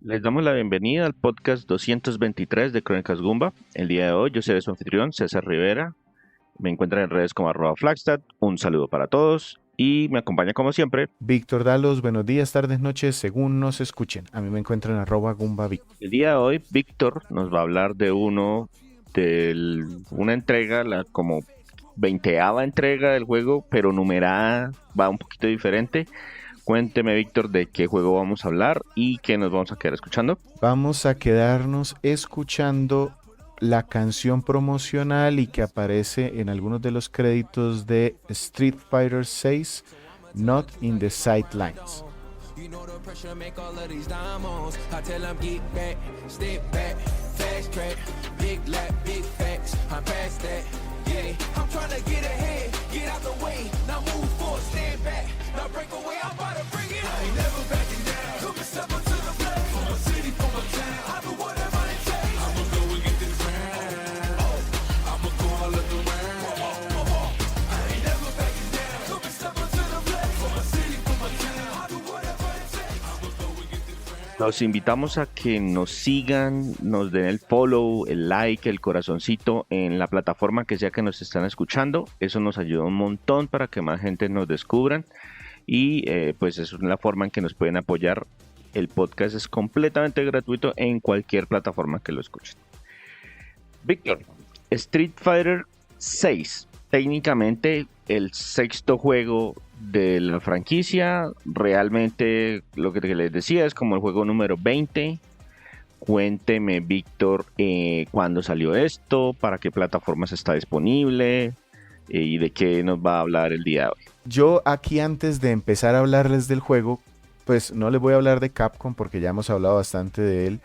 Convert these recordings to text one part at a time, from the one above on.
Les damos la bienvenida al podcast 223 de Crónicas Gumba. El día de hoy yo seré su anfitrión, César Rivera. Me encuentran en redes como @Flagstad. Un saludo para todos y me acompaña como siempre. Víctor Dalos, buenos días, tardes, noches, según nos escuchen. A mí me encuentran en @GumbaVic. El día de hoy Víctor nos va a hablar de una entrega, la como 20ª entrega del juego, pero numerada, va un poquito diferente. Cuénteme, Víctor, de qué juego vamos a hablar y qué nos vamos a quedar escuchando. Vamos a quedarnos escuchando la canción promocional y que aparece en algunos de los créditos de Street Fighter 6, Not in the Sightlines. You know the pressure make all of these diamonds. I tell them get back, step back, fast track, big lap, big facts. I'm past that. Yeah, I'm trying to get ahead, get out the way. Now move forward, stand back. Now break away, I'm about to bring it. I ain't never backing down. Took a step up to the plate. For my city, for my town. I do whatever it takes. I'ma go and get this round. I'ma go all of the round. I ain't never backing down. Took a step up to the plate. For my city, for my town. I do whatever it takes. I'ma go and get this round. Los invitamos a que nos sigan, nos den el follow, el like, el corazoncito en la plataforma que sea que nos están escuchando. Eso nos ayuda un montón para que más gente nos descubran y pues es la forma en que nos pueden apoyar. El podcast es completamente gratuito en cualquier plataforma que lo escuchen. Víctor, Street Fighter 6, técnicamente el sexto juego de la franquicia. Realmente lo que les decía es como el juego número 20. Cuénteme, Víctor, cuándo salió esto, para qué plataformas está disponible y de qué nos va a hablar el día de hoy. Yo aquí, antes de empezar a hablarles del juego, pues no les voy a hablar de Capcom porque ya hemos hablado bastante de él,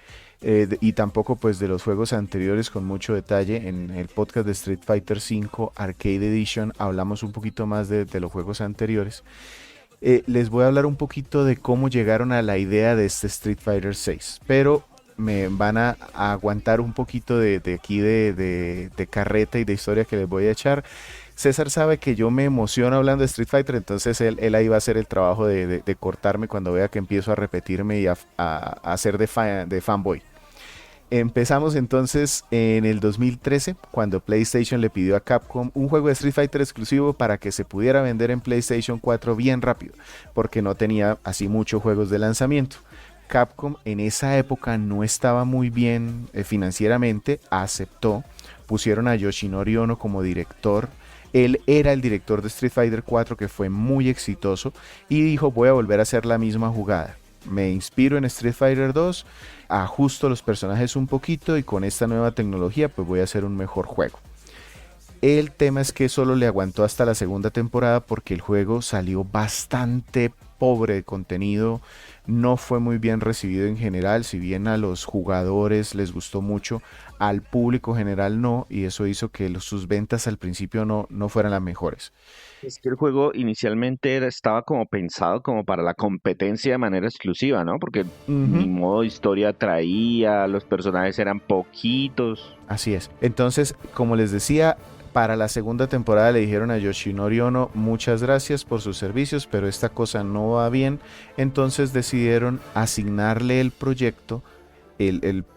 y tampoco pues de los juegos anteriores con mucho detalle. En el podcast de Street Fighter V Arcade Edition hablamos un poquito más de los juegos anteriores. Les voy a hablar un poquito de cómo llegaron a la idea de este Street Fighter 6, pero me van a aguantar un poquito de aquí de carreta y de historia que les voy a echar. César sabe que yo me emociono hablando de Street Fighter, entonces él ahí va a hacer el trabajo de cortarme cuando vea que empiezo a repetirme y a hacer de fanboy. Empezamos entonces en el 2013, cuando PlayStation le pidió a Capcom un juego de Street Fighter exclusivo para que se pudiera vender en PlayStation 4 bien rápido, porque no tenía así muchos juegos de lanzamiento. Capcom en esa época no estaba muy bien financieramente, aceptó, pusieron a Yoshinori Ono como director. Él era el director de Street Fighter 4, que fue muy exitoso, y dijo: voy a volver a hacer la misma jugada. Me inspiro en Street Fighter 2, ajusto los personajes un poquito y con esta nueva tecnología pues voy a hacer un mejor juego. El tema es que solo le aguantó hasta la segunda temporada porque el juego salió bastante pobre de contenido, no fue muy bien recibido en general. Si bien a los jugadores les gustó mucho, al público general no, y eso hizo que sus ventas al principio no fueran las mejores. Es que el juego inicialmente estaba como pensado como para la competencia de manera exclusiva, ¿no? Porque ni Ujú. modo historia traía, los personajes eran poquitos. Así es. Entonces, como les decía, para la segunda temporada le dijeron a Yoshinori Ono: muchas gracias por sus servicios, pero esta cosa no va bien. Entonces decidieron asignarle el proyecto.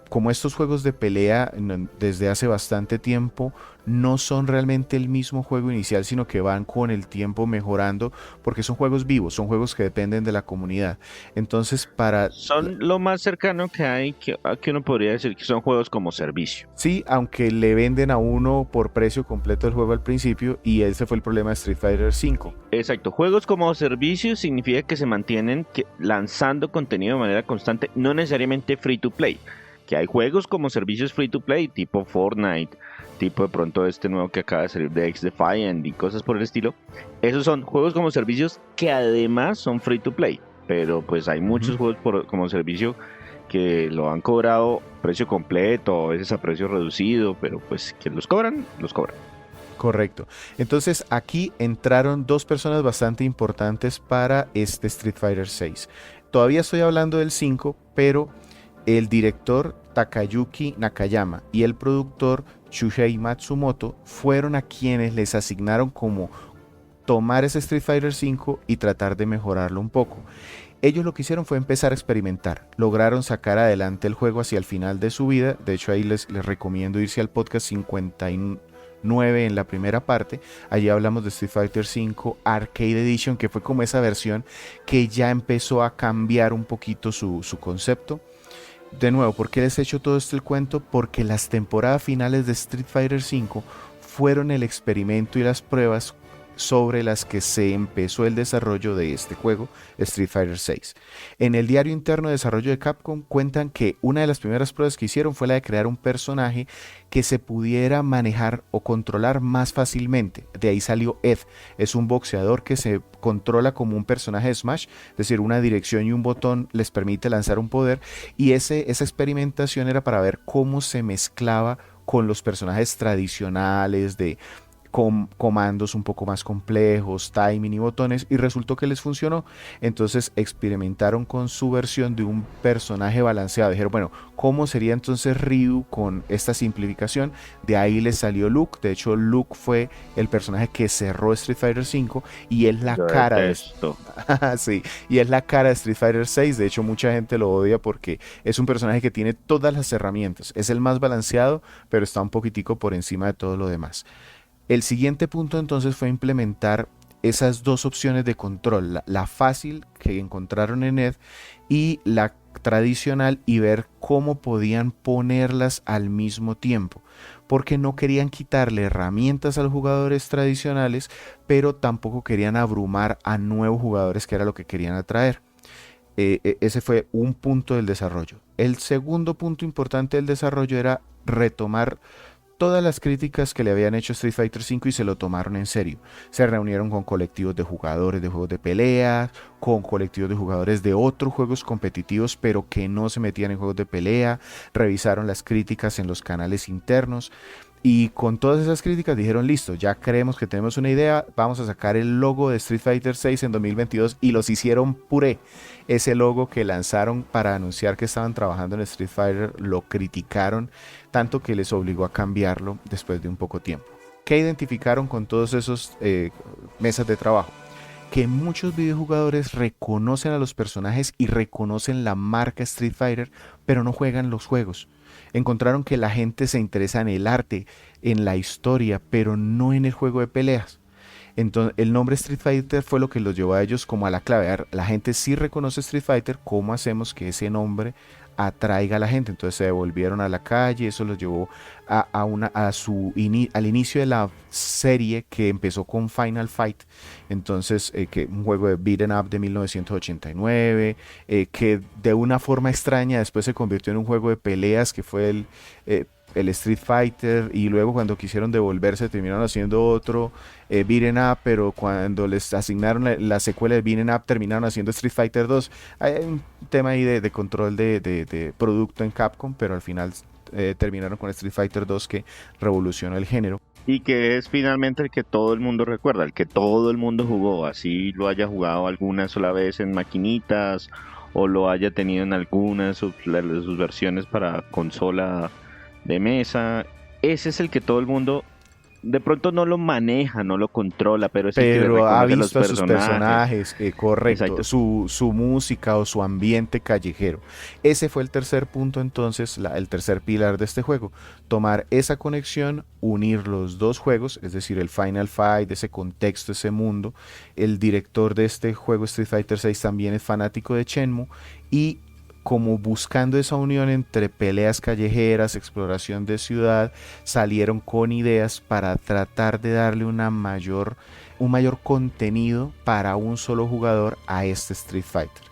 Como estos juegos de pelea desde hace bastante tiempo no son realmente el mismo juego inicial, sino que van con el tiempo mejorando, porque son juegos vivos, son juegos que dependen de la comunidad. Entonces, Son lo más cercano que hay a que uno podría decir que son juegos como servicio. sí, aunque le venden a uno por precio completo el juego al principio, y ese fue el problema de Street Fighter V. Exacto, juegos como servicio significa que se mantienen lanzando contenido de manera constante, no necesariamente free to play. Que hay juegos como servicios free to play, tipo Fortnite, tipo de pronto este nuevo que acaba de salir de X-Defiant y cosas por el estilo. Esos son juegos como servicios que además son free to play. Pero pues hay muchos Ujú. juegos como servicio que lo han cobrado precio completo, a veces a precio reducido, pero pues que los cobran, los cobran. Correcto. Entonces aquí entraron dos personas bastante importantes para este Street Fighter 6. Todavía estoy hablando del 5, pero el director Takayuki Nakayama y el productor Shuhei Matsumoto fueron a quienes les asignaron como tomar ese Street Fighter 5 y tratar de mejorarlo un poco. Ellos lo que hicieron fue empezar a experimentar. Lograron sacar adelante el juego hacia el final de su vida. De hecho, ahí les recomiendo irse al podcast 59 en la primera parte. Allí hablamos de Street Fighter V Arcade Edition, que fue como esa versión que ya empezó a cambiar un poquito su concepto. De nuevo, ¿por qué les he hecho todo esto el cuento? Porque las temporadas finales de Street Fighter V fueron el experimento y las pruebas sobre las que se empezó el desarrollo de este juego, Street Fighter VI. En el diario interno de desarrollo de Capcom cuentan que una de las primeras pruebas que hicieron fue la de crear un personaje que se pudiera manejar o controlar más fácilmente. De ahí salió Ed. Es un boxeador que se controla como un personaje de Smash, es decir, una dirección y un botón les permite lanzar un poder, y esa experimentación era para ver cómo se mezclaba con los personajes tradicionales de comandos un poco más complejos, timing y botones, y resultó que les funcionó. Entonces experimentaron con su versión de un personaje balanceado. Dijeron, bueno, ¿cómo sería entonces Ryu con esta simplificación? De ahí les salió Luke. De hecho, Luke fue el personaje que cerró Street Fighter V y es la cara de sí, y es la cara de Street Fighter VI. De hecho, mucha gente lo odia porque es un personaje que tiene todas las herramientas. Es el más balanceado, pero está un poquitico por encima de todo lo demás. El siguiente punto entonces fue implementar esas dos opciones de control, la fácil que encontraron en Ed y la tradicional, y ver cómo podían ponerlas al mismo tiempo, porque no querían quitarle herramientas a los jugadores tradicionales, pero tampoco querían abrumar a nuevos jugadores, que era lo que querían atraer. Ese fue un punto del desarrollo. El segundo punto importante del desarrollo era retomar todas las críticas que le habían hecho Street Fighter V y se lo tomaron en serio. Se reunieron con colectivos de jugadores de juegos de pelea, con colectivos de jugadores de otros juegos competitivos, pero que no se metían en juegos de pelea. Revisaron las críticas en los canales internos. Y con todas esas críticas dijeron, listo, ya creemos que tenemos una idea, vamos a sacar el logo de Street Fighter VI en 2022, y los hicieron puré. Ese logo que lanzaron para anunciar que estaban trabajando en Street Fighter, lo criticaron tanto que les obligó a cambiarlo después de un poco tiempo. ¿Qué identificaron con todos esos mesas de trabajo? Que muchos videojugadores reconocen a los personajes y reconocen la marca Street Fighter, pero no juegan los juegos. Encontraron que la gente se interesa en el arte, en la historia, pero no en el juego de peleas. Entonces, el nombre Street Fighter fue lo que los llevó a ellos como a la clave. La gente sí reconoce Street Fighter, ¿cómo hacemos que ese nombre atraiga a la gente? Entonces se devolvieron a la calle. Eso los llevó al inicio de la serie, que empezó con Final Fight. Entonces, un juego de beat'em up de 1989, que de una forma extraña después se convirtió en un juego de peleas, que fue el Street Fighter, y luego cuando quisieron devolverse terminaron haciendo otro beat'em up, pero cuando les asignaron la secuela de beat'em up terminaron haciendo Street Fighter 2. Hay un tema ahí de control de producto en Capcom, pero al final terminaron con Street Fighter 2, que revolucionó el género. Y que es finalmente el que todo el mundo recuerda, el que todo el mundo jugó, así lo haya jugado alguna sola vez en maquinitas o lo haya tenido en alguna de sus versiones para consola de mesa. Ese es el que todo el mundo de pronto no lo maneja, no lo controla, pero es el que le Pero ha reconoce visto a los sus personajes. personajes, correcto, Exacto. su música o su ambiente callejero. Ese fue el tercer punto entonces, el tercer pilar de este juego. Tomar esa conexión, unir los dos juegos, es decir, el Final Fight, ese contexto, ese mundo. El director de este juego, Street Fighter VI, también es fanático de Shenmue, y como buscando esa unión entre peleas callejeras, exploración de ciudad, salieron con ideas para tratar de darle un mayor contenido para un solo jugador a este Street Fighter.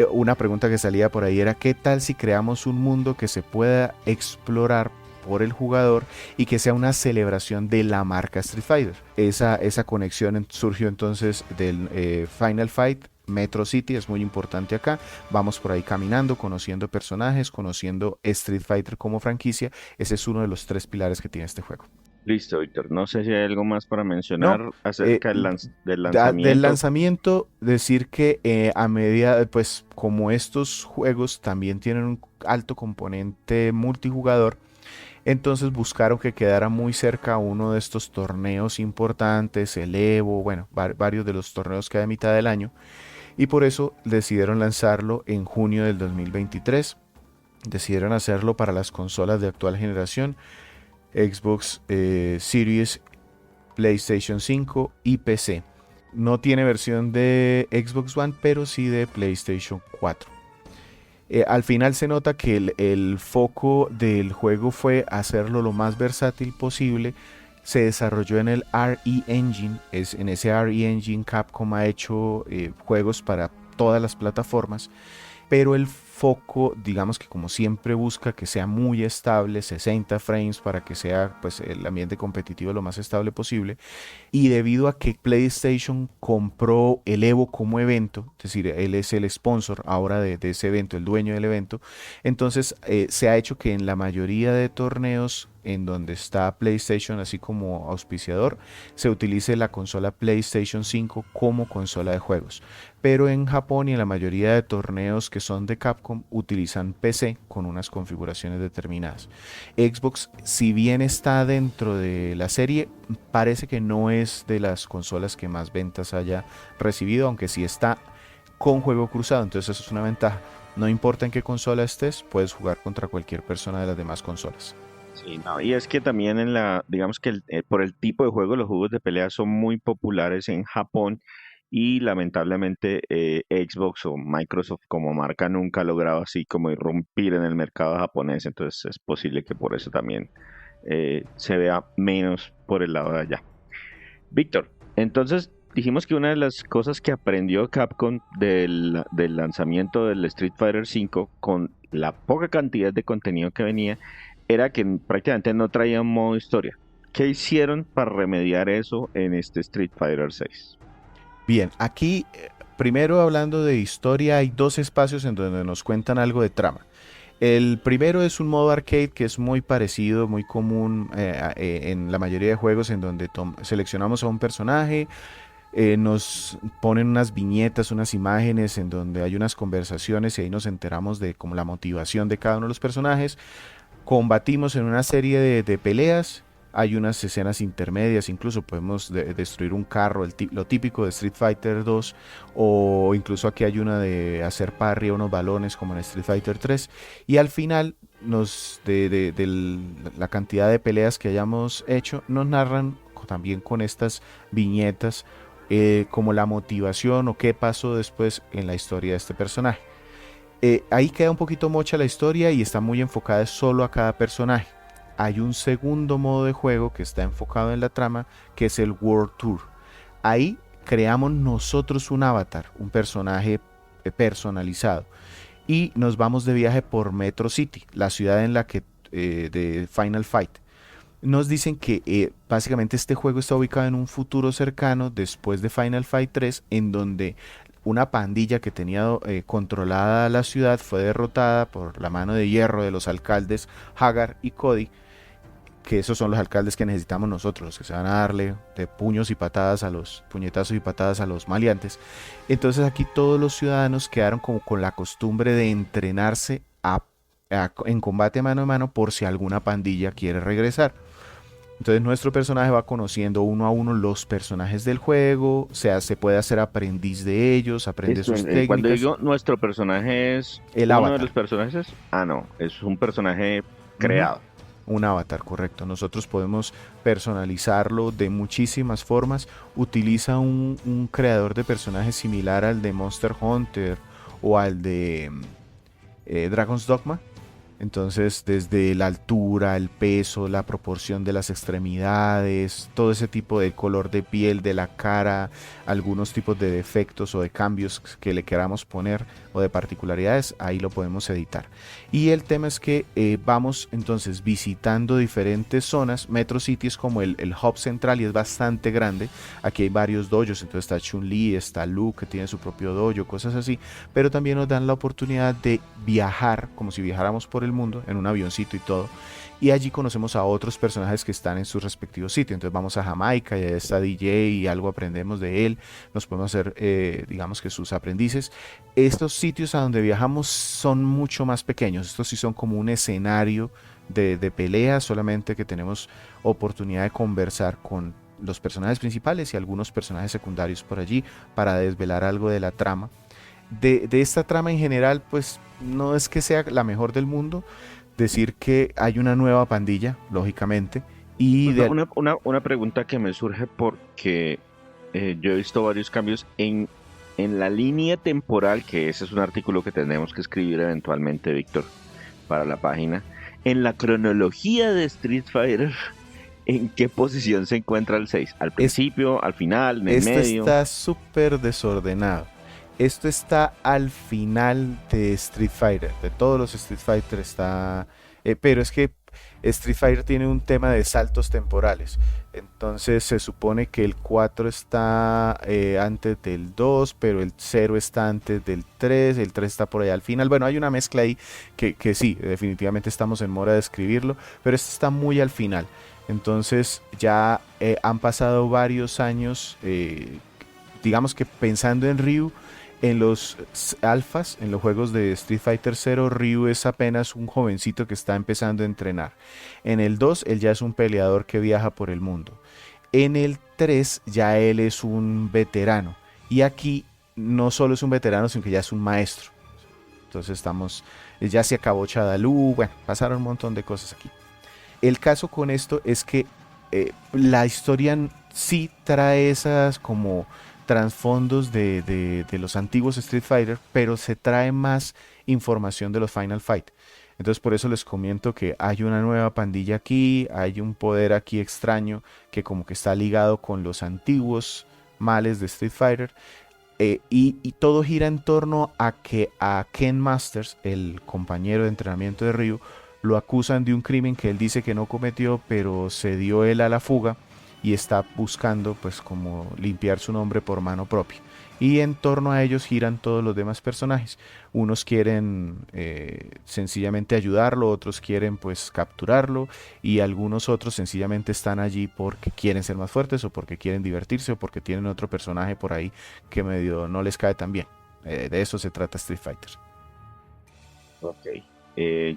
Una pregunta que salía por ahí era, ¿qué tal si creamos un mundo que se pueda explorar por el jugador y que sea una celebración de la marca Street Fighter? Esa conexión surgió entonces del Final Fight. Metro City es muy importante acá. Vamos por ahí caminando, conociendo personajes, conociendo Street Fighter como franquicia. Ese es uno de los tres pilares que tiene este juego. Listo, Víctor. No sé si hay algo más para No, mencionar eh, acerca del del lanzamiento. lanzamiento, decir que a medida, pues como estos juegos también tienen un alto componente multijugador, entonces buscaron que quedara muy cerca a uno de estos torneos importantes, el Evo, bueno, varios de los torneos que hay a mitad del año, y por eso decidieron lanzarlo en junio del 2023. Decidieron hacerlo para las consolas de actual generación, Xbox Series, PlayStation 5 y PC. No tiene versión de Xbox One, pero sí de PlayStation 4. Al final se nota que el foco del juego fue hacerlo lo más versátil posible. Se desarrolló en el RE Engine. En ese RE Engine Capcom ha hecho juegos para todas las plataformas, pero el foco, digamos que como siempre busca que sea muy estable, 60 frames para que sea pues el ambiente competitivo lo más estable posible. Y debido a que PlayStation compró el Evo como evento, es decir, él es el sponsor ahora de ese evento, el dueño del evento, entonces se ha hecho que en la mayoría de torneos en donde está PlayStation así como auspiciador, se utilice la consola PlayStation 5 como consola de juegos. Pero en Japón y en la mayoría de torneos que son de Capcom utilizan PC con unas configuraciones determinadas. Xbox, si bien está dentro de la serie, parece que no es de las consolas que más ventas haya recibido, aunque sí está con juego cruzado, entonces eso es una ventaja. No importa en qué consola estés, puedes jugar contra cualquier persona de las demás consolas. Sí, no, y es que también digamos que por el tipo de juego, los juegos de pelea son muy populares en Japón y lamentablemente Xbox o Microsoft como marca nunca ha logrado así como irrumpir en el mercado japonés, entonces es posible que por eso también se vea menos por el lado de allá. Víctor, entonces dijimos que una de las cosas que aprendió Capcom del lanzamiento del Street Fighter V con la poca cantidad de contenido que venía era que prácticamente no traía un modo historia. ¿Qué hicieron para remediar eso en este Street Fighter 6? Bien, aquí primero hablando de historia hay dos espacios en donde nos cuentan algo de trama. El primero es un modo arcade que es muy parecido, muy común en la mayoría de juegos en donde seleccionamos a un personaje, nos ponen unas viñetas, unas imágenes en donde hay unas conversaciones y ahí nos enteramos de como la motivación de cada uno de los personajes. Combatimos en una serie de peleas. Hay unas escenas intermedias, incluso podemos destruir un carro, lo típico de Street Fighter 2, o incluso aquí hay una de hacer parry a unos balones como en Street Fighter 3. Y al final, la cantidad de peleas que hayamos hecho, nos narran también con estas viñetas como la motivación o qué pasó después en la historia de este personaje. Ahí queda un poquito mocha la historia y está muy enfocada solo a cada personaje. Hay un segundo modo de juego que está enfocado en la trama, que es el World Tour. Ahí creamos nosotros un avatar, un personaje personalizado, y nos vamos de viaje por Metro City, la ciudad en la que de Final Fight. Nos dicen que básicamente este juego está ubicado en un futuro cercano después de Final Fight 3, en donde una pandilla que tenía controlada la ciudad fue derrotada por la mano de hierro de los alcaldes Hagar y Cody, que esos son los alcaldes que necesitamos nosotros, los que se van a darle de puñetazos y patadas a los maleantes. Entonces aquí todos los ciudadanos quedaron como con la costumbre de entrenarse en combate mano a mano por si alguna pandilla quiere regresar. Entonces nuestro personaje va conociendo uno a uno los personajes del juego, o sea, se puede hacer aprendiz de ellos, aprende Listo, sus técnicas. cuando digo nuestro personaje es El uno de avatar. los personajes, no, es un personaje Ujú. creado. Un avatar, correcto. Nosotros podemos personalizarlo de muchísimas formas. Utiliza un creador de personajes similar al de Monster Hunter o al de Dragon's Dogma. Entonces, desde la altura, el peso, la proporción de las extremidades, todo ese tipo de color de piel, de la cara, algunos tipos de defectos o de cambios que le queramos poner o de particularidades, ahí lo podemos editar. Y el tema es que vamos entonces visitando diferentes zonas. Metro City es como el hub central y es bastante grande. Aquí hay varios dojos, entonces está Chun-Li, está Luke que tiene su propio dojo, cosas así. Pero también nos dan la oportunidad de viajar, como si viajáramos por el mundo, en un avioncito y todo. Y allí conocemos a otros personajes que están en sus respectivos sitios. Entonces vamos a Jamaica y ahí está DJ y algo aprendemos de él. Nos podemos hacer, digamos que sus aprendices. Estos sitios a donde viajamos son mucho más pequeños. Estos sí son como un escenario de pelea, solamente que tenemos oportunidad de conversar con los personajes principales y algunos personajes secundarios por allí para desvelar algo de la trama. de esta trama en general, pues no es que sea la mejor del mundo. Decir que hay una nueva pandilla, lógicamente, y Una, una pregunta que me surge porque yo he visto varios cambios en la línea temporal, que ese es un artículo que tenemos que escribir eventualmente, Víctor, para la página. En la cronología de Street Fighter, ¿en qué posición se encuentra el 6? ¿Al es, principio, al final, en el esto medio? está súper desordenado. Esto está al final de Street Fighter, de todos los Street Fighter está... pero es que Street Fighter tiene un tema de saltos temporales. Entonces se supone que el 4 está antes del 2, pero el 0 está antes del 3, el 3 está por allá al final. Bueno, hay una mezcla ahí que sí, definitivamente estamos en mora de escribirlo, pero esto está muy al final. Entonces ya han pasado varios años, digamos que pensando en Ryu, en los alfas, en los juegos de Street Fighter 0, Ryu es apenas un jovencito que está empezando a entrenar. En el 2, él ya es un peleador que viaja por el mundo. En el 3, ya él es un veterano. Y aquí no solo es un veterano, sino que ya es un maestro. Entonces ya se acabó Chadalú, bueno, pasaron un montón de cosas aquí. El caso con esto es que la historia sí trae esas como trasfondos de los antiguos Street Fighter, pero se trae más información de los Final Fight. Entonces por eso les comento que hay una nueva pandilla aquí, hay un poder aquí extraño que como que está ligado con los antiguos males de Street Fighter. Y todo gira en torno a que a Ken Masters, el compañero de entrenamiento de Ryu, lo acusan de un crimen que él dice que no cometió, pero se dio él a la fuga y está buscando pues como limpiar su nombre por mano propia. Y en torno a ellos giran todos los demás personajes. Unos quieren sencillamente ayudarlo, otros quieren pues capturarlo y algunos otros sencillamente están allí porque quieren ser más fuertes o porque quieren divertirse o porque tienen otro personaje por ahí que medio no les cae tan bien. De eso se trata Street Fighter. Ok.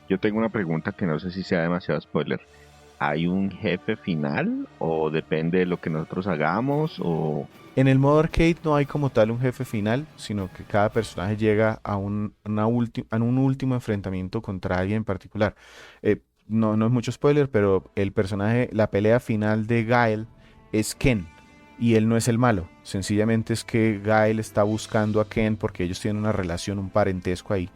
Yo tengo una pregunta que no sé si sea demasiado spoiler. ¿Hay un jefe final o depende de lo que nosotros hagamos o... En el modo arcade no hay como tal un jefe final, sino que cada personaje llega a a un último enfrentamiento contra alguien en particular. No es mucho spoiler, pero el personaje, la pelea final de Guile es Ken. Y él no es el malo. Sencillamente es que Guile está buscando a Ken porque ellos tienen una relación, un parentesco ahí,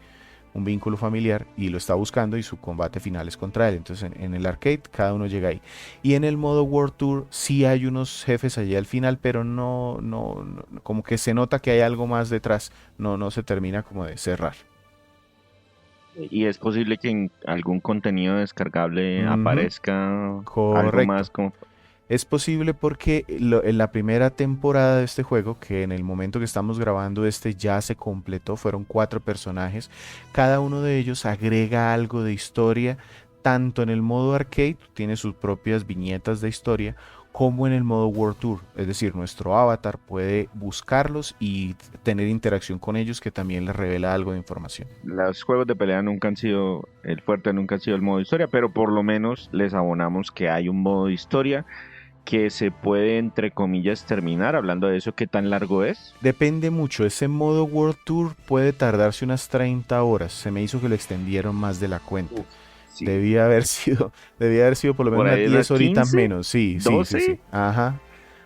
un vínculo familiar, y lo está buscando y su combate final es contra él. Entonces en el arcade cada uno llega ahí. Y en el modo World Tour sí hay unos jefes allí al final, pero como que se nota que hay algo más detrás. No se termina como de cerrar. Y es posible que en algún contenido descargable Ujú, aparezca algo correcto. más como... Es posible porque en la primera temporada de este juego, que en el momento que estamos grabando este ya se completó, fueron 4 personajes, cada uno de ellos agrega algo de historia, tanto en el modo arcade, tiene sus propias viñetas de historia, como en el modo World Tour, es decir, nuestro avatar puede buscarlos y tener interacción con ellos que también les revela algo de información. Los juegos de pelea nunca han sido el fuerte, nunca ha sido el modo historia, pero por lo menos les abonamos que hay un modo historia que se puede, entre comillas, terminar. Hablando de eso, ¿qué tan largo es? Depende mucho, ese modo World Tour puede tardarse unas 30 horas, se me hizo que lo extendieron más de la cuenta. Uf, sí. Debía haber sido, debía haber sido por lo menos Por unas ahí de 10 unas horitas 15, menos. Sí, sí, sí, sí. 12. Ajá.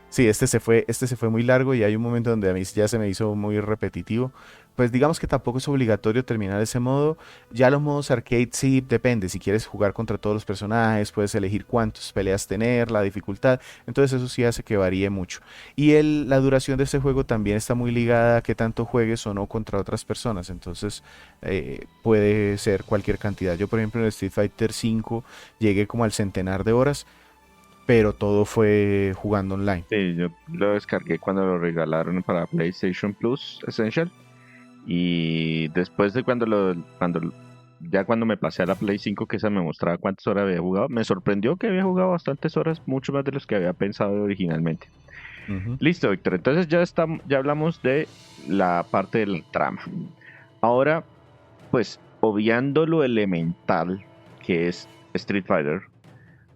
Sí, este se fue muy largo y hay un momento donde a mí ya se me hizo muy repetitivo. Pues digamos que tampoco es obligatorio terminar ese modo. Ya los modos arcade sí depende. Si quieres jugar contra todos los personajes, puedes elegir cuántas peleas tener, la dificultad. Entonces eso sí hace que varíe mucho. Y la duración de este juego también está muy ligada a qué tanto juegues o no contra otras personas. Entonces puede ser cualquier cantidad. Yo por ejemplo en el Street Fighter 5 llegué como al centenar de horas, pero todo fue jugando online. Sí, yo lo descargué cuando lo regalaron para PlayStation Plus Essential. Y después de ya cuando me pasé a la Play 5, que esa me mostraba cuántas horas había jugado, me sorprendió que había jugado bastantes horas, mucho más de los que había pensado originalmente. Ujú. Listo, Víctor. Entonces ya hablamos de la parte de la trama. Ahora, pues, obviando lo elemental que es Street Fighter,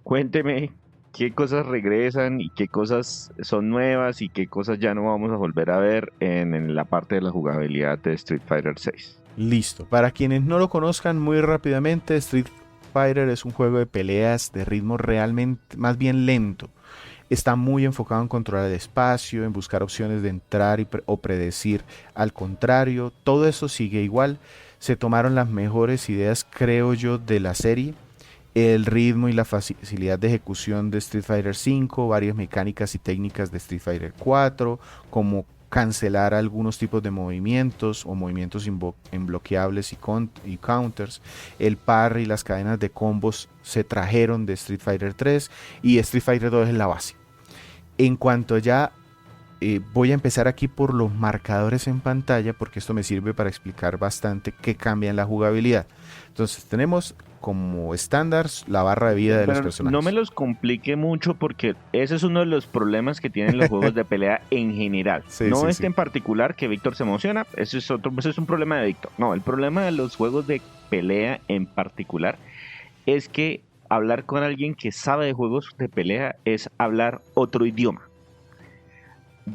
cuénteme qué cosas regresan y qué cosas son nuevas y qué cosas ya no vamos a volver a ver en la parte de la jugabilidad de Street Fighter 6. Listo. Para quienes no lo conozcan muy rápidamente, Street Fighter es un juego de peleas de ritmo realmente más bien lento. Está muy enfocado en controlar el espacio, en buscar opciones de entrar o predecir al contrario. Todo eso sigue igual. Se tomaron las mejores ideas, creo yo, de la serie. El ritmo y la facilidad de ejecución de Street Fighter V, varias mecánicas y técnicas de Street Fighter 4, como cancelar algunos tipos de movimientos o movimientos inbloqueables y counters. El parry y las cadenas de combos se trajeron de Street Fighter 3 y Street Fighter 2 es la base. En cuanto ya voy a empezar aquí por los marcadores en pantalla porque esto me sirve para explicar bastante qué cambia en la jugabilidad. Entonces tenemos como estándar la barra de vida de los personajes. No me los complique mucho porque ese es uno de los problemas que tienen los juegos de pelea en general. Sí, no en particular que Víctor se emociona, ese es un problema de Víctor. No, el problema de los juegos de pelea en particular es que hablar con alguien que sabe de juegos de pelea es hablar otro idioma.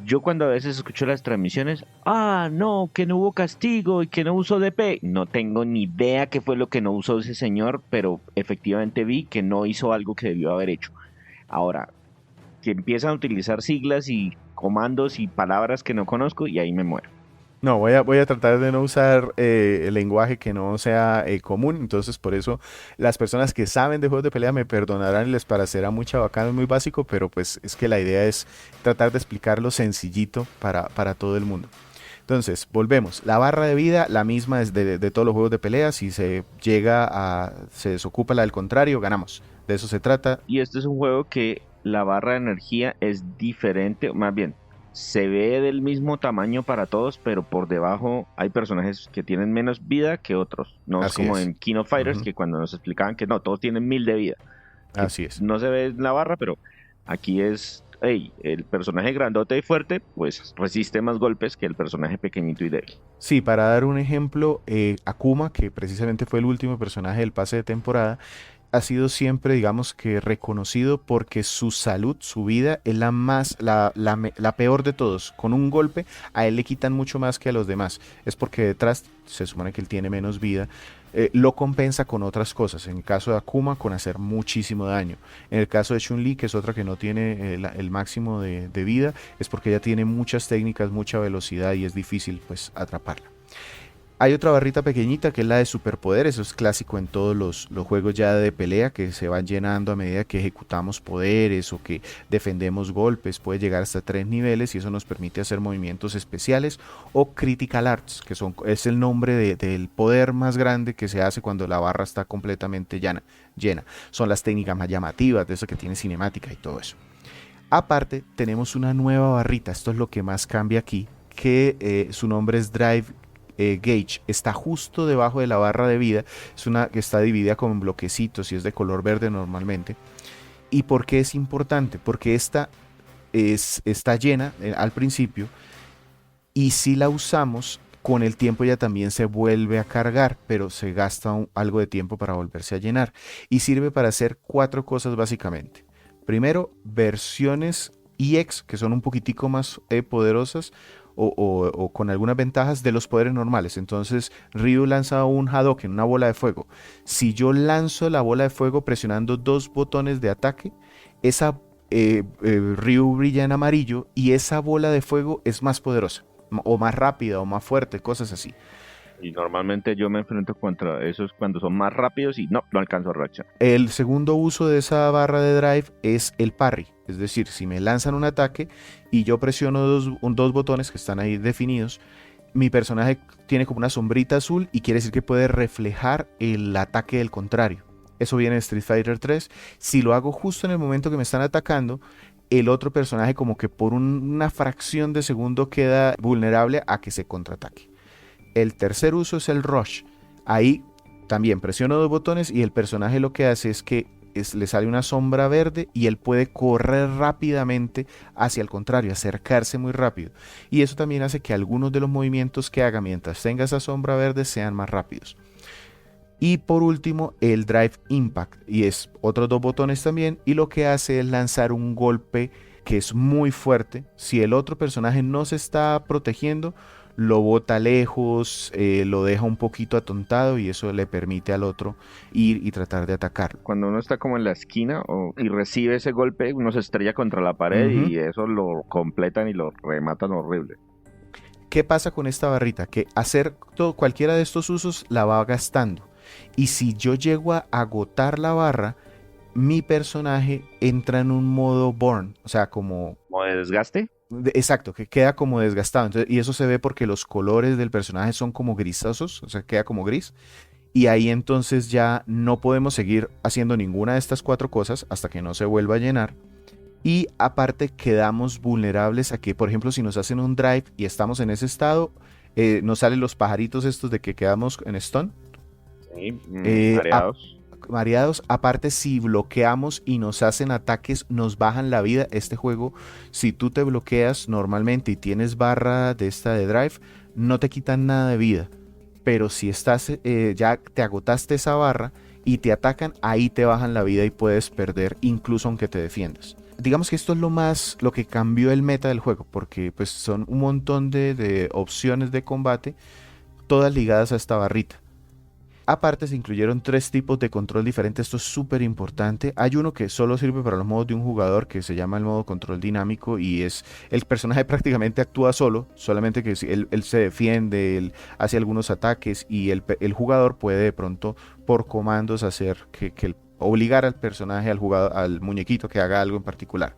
Yo cuando a veces escucho las transmisiones, no, que no hubo castigo y que no usó DP, no tengo ni idea qué fue lo que no usó ese señor, pero efectivamente vi que no hizo algo que debió haber hecho. Ahora, que empiezan a utilizar siglas y comandos y palabras que no conozco y ahí me muero. No, voy a tratar de no usar el lenguaje que no sea común, entonces por eso las personas que saben de juegos de pelea me perdonarán y les parecerá muy chabacano, muy básico, pero pues es que la idea es tratar de explicarlo sencillito para todo el mundo. Entonces, volvemos. La barra de vida, la misma es de todos los juegos de pelea. Si se se desocupa la del contrario, ganamos. De eso se trata. Y este es un juego que la barra de energía es diferente, más bien, se ve del mismo tamaño para todos, pero por debajo hay personajes que tienen menos vida que otros. No es como en King of Fighters, que cuando nos explicaban que no, todos tienen 1000 de vida. Así es. No se ve en la barra, pero aquí es, el personaje grandote y fuerte, pues resiste más golpes que el personaje pequeñito y débil. Sí, para dar un ejemplo, Akuma, que precisamente fue el último personaje del pase de temporada, ha sido siempre, digamos que reconocido porque su salud, su vida es la peor de todos. Con un golpe a él le quitan mucho más que a los demás. Es porque detrás se supone que él tiene menos vida. Lo compensa con otras cosas. En el caso de Akuma, con hacer muchísimo daño. En el caso de Chun-Li, que es otra que no tiene el máximo de vida, es porque ella tiene muchas técnicas, mucha velocidad y es difícil pues atraparla. Hay otra barrita pequeñita que es la de superpoderes, eso es clásico en todos los juegos ya de pelea que se van llenando a medida que ejecutamos poderes o que defendemos golpes, puede llegar hasta 3 niveles y eso nos permite hacer movimientos especiales o critical arts, que es el nombre del poder más grande que se hace cuando la barra está completamente llena. Son las técnicas más llamativas, de eso que tiene cinemática y todo eso. Aparte tenemos una nueva barrita, esto es lo que más cambia aquí, que su nombre es Drive Gauge, está justo debajo de la barra de vida, es una que está dividida como en bloquecitos y es de color verde normalmente. ¿Y por qué es importante? Porque esta está llena al principio y si la usamos con el tiempo ya también se vuelve a cargar, pero se gasta algo de tiempo para volverse a llenar y sirve para hacer 4 cosas básicamente. Primero, versiones EX que son un poquitico más poderosas o con algunas ventajas de los poderes normales. Entonces Ryu lanza un Hadouken, una bola de fuego. Si yo lanzo la bola de fuego presionando 2 botones de ataque, esa Ryu brilla en amarillo y esa bola de fuego es más poderosa o más rápida o más fuerte, cosas así. Y normalmente yo me enfrento contra esos cuando son más rápidos y no alcanzo a reaccionar. El segundo uso de esa barra de drive es el parry. Es decir, si me lanzan un ataque y yo presiono dos botones que están ahí definidos, mi personaje tiene como una sombrita azul y quiere decir que puede reflejar el ataque del contrario. Eso viene de Street Fighter 3. Si lo hago justo en el momento que me están atacando, el otro personaje como que por una fracción de segundo queda vulnerable a que se contraataque. El tercer uso es el rush. Ahí también presiono 2 botones y el personaje lo que hace es que le sale una sombra verde y él puede correr rápidamente hacia el contrario, acercarse muy rápido. Y eso también hace que algunos de los movimientos que haga mientras tenga esa sombra verde sean más rápidos. Y por último, el Drive Impact, y es otros dos botones también, y lo que hace es lanzar un golpe que es muy fuerte. Si el otro personaje no se está protegiendo, lo bota lejos, lo deja un poquito atontado y eso le permite al otro ir y tratar de atacarlo. Cuando uno está como en la esquina y recibe ese golpe, uno se estrella contra la pared Ujú. y eso lo completan y lo rematan horrible. ¿Qué pasa con esta barrita? Que hacer cualquiera de estos usos la va gastando. Y si yo llego a agotar la barra, mi personaje entra en un modo burn, o sea, como ¿Como de desgaste? exacto, que queda como desgastado. Entonces, y eso se ve porque los colores del personaje son como grisosos, o sea, queda como gris. Y ahí entonces ya no podemos seguir haciendo ninguna de estas cuatro cosas hasta que no se vuelva a llenar. Y aparte quedamos vulnerables a que, por ejemplo, si nos hacen un drive y estamos en ese estado, nos salen los pajaritos estos de que quedamos en stun. Sí, Eh, a- mareados. Mareados. Aparte, si bloqueamos y nos hacen ataques, nos bajan la vida. Este juego, si tú te bloqueas normalmente y tienes barra de esta de drive, no te quitan nada de vida. Pero si estás, ya te agotaste esa barra y te atacan, ahí te bajan la vida y puedes perder incluso aunque te defiendas. Digamos que esto es lo que cambió el meta del juego, porque pues son un montón de opciones de combate, todas ligadas a esta barrita. Aparte se incluyeron tres tipos de control diferentes, esto es súper importante. Hay uno que solo sirve para los modos de un jugador que se llama el modo control dinámico y es el personaje prácticamente actúa solo, solamente que él se defiende, él hace algunos ataques y el jugador puede de pronto por comandos hacer obligar al personaje, al jugador, al muñequito que haga algo en particular.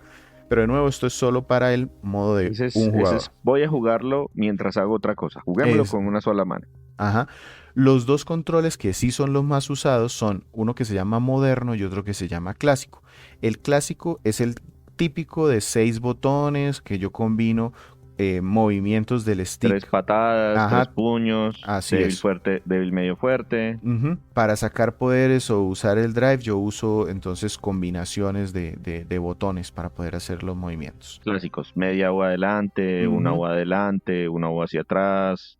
Pero de nuevo esto es solo para el modo de un jugador. Voy a jugarlo mientras hago otra cosa. Juguémoslo Es, con una sola mano. Ajá. Los dos controles que sí son los más usados son uno que se llama moderno y otro que se llama clásico. El clásico es el típico de 6 botones que yo combino movimientos del 3 stick. patadas, 3 Ajá, puños, así débil es. fuerte, débil medio fuerte. Ujú. Para sacar poderes o usar el drive, yo uso entonces combinaciones de botones para poder hacer los movimientos. Clásicos, media U adelante, una Ujú. U adelante, una U hacia atrás.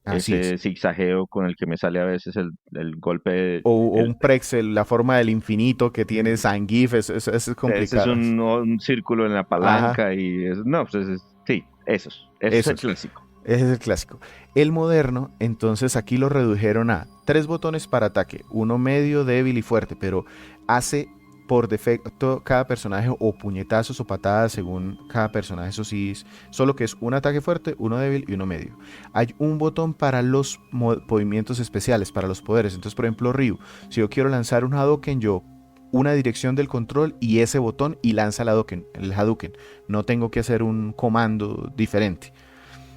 Así es. Ese zigzagueo con el que me sale a veces el golpe. O El, un Prexel, la forma del infinito que tiene Zangief, es ese es complicado. un círculo en la Ajá, palanca y no, pues sí, esos. Ese es el esos. clásico. Ese es el clásico. El moderno, entonces aquí lo redujeron a 3 botones para ataque, uno medio, débil y fuerte, pero hace por defecto cada personaje o puñetazos o patadas según cada personaje, eso sí, solo que es un ataque fuerte, uno débil y uno medio. Hay un botón para los movimientos especiales, para los poderes. Entonces, por ejemplo, Ryu, si yo quiero lanzar un Hadouken, yo una dirección del control y ese botón y lanza el Hadouken. No tengo que hacer un comando diferente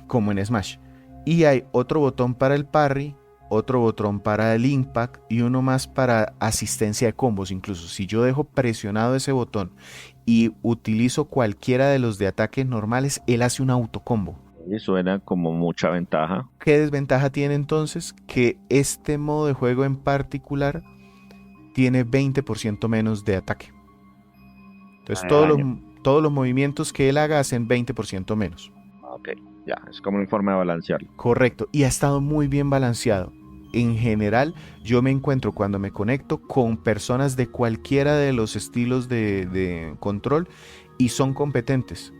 como en Smash. Y hay otro botón para el parry, otro botón para el impact y uno más para asistencia de combos. Incluso si yo dejo presionado ese botón y utilizo cualquiera de los de ataques normales, él hace un autocombo. Y suena como mucha ventaja. ¿Qué desventaja tiene entonces? Que este modo de juego en particular tiene 20% menos de ataque. Entonces Daño. todos los movimientos que él haga hacen 20% menos. Ok, ya, es como una forma de balancearlo. Correcto, y ha estado muy bien balanceado. En general, yo me encuentro cuando me conecto con personas de cualquiera de los estilos de control y son competentes.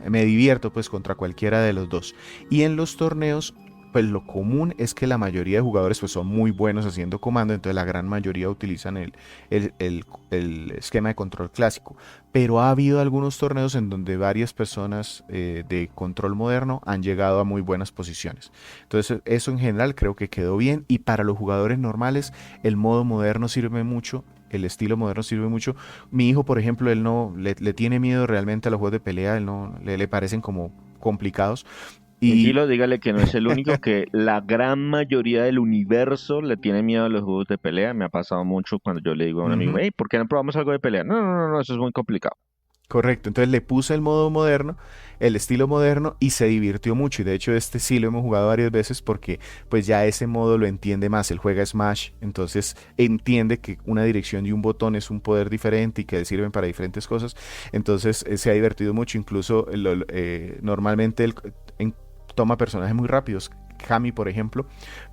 Me divierto pues contra cualquiera de los dos. Y en los torneos, pues lo común es que la mayoría de jugadores pues son muy buenos haciendo comando, entonces la gran mayoría utilizan el esquema de control clásico. Pero ha habido algunos torneos en donde varias personas de control moderno han llegado a muy buenas posiciones. Entonces eso en general creo que quedó bien y para los jugadores normales el modo moderno sirve mucho. El estilo moderno sirve mucho. Mi hijo, por ejemplo, él no le tiene miedo realmente a los juegos de pelea, él no le parecen como complicados. Y Tranquilo, dígale que no es el único, que la gran mayoría del universo le tiene miedo a los juegos de pelea. Me ha pasado mucho cuando yo le digo a un amigo, ujú, hey, ¿por qué no probamos algo de pelea? No, no, no, no, eso es muy complicado. correcto, entonces le puse el modo moderno, el estilo moderno y se divirtió mucho. Y de hecho este sí lo hemos jugado varias veces porque pues ya ese modo lo entiende más. Él juega Smash, entonces entiende que una dirección y un botón es un poder diferente y que sirven para diferentes cosas. Entonces se ha divertido mucho, incluso normalmente él toma personajes muy rápidos. Mikami, por ejemplo,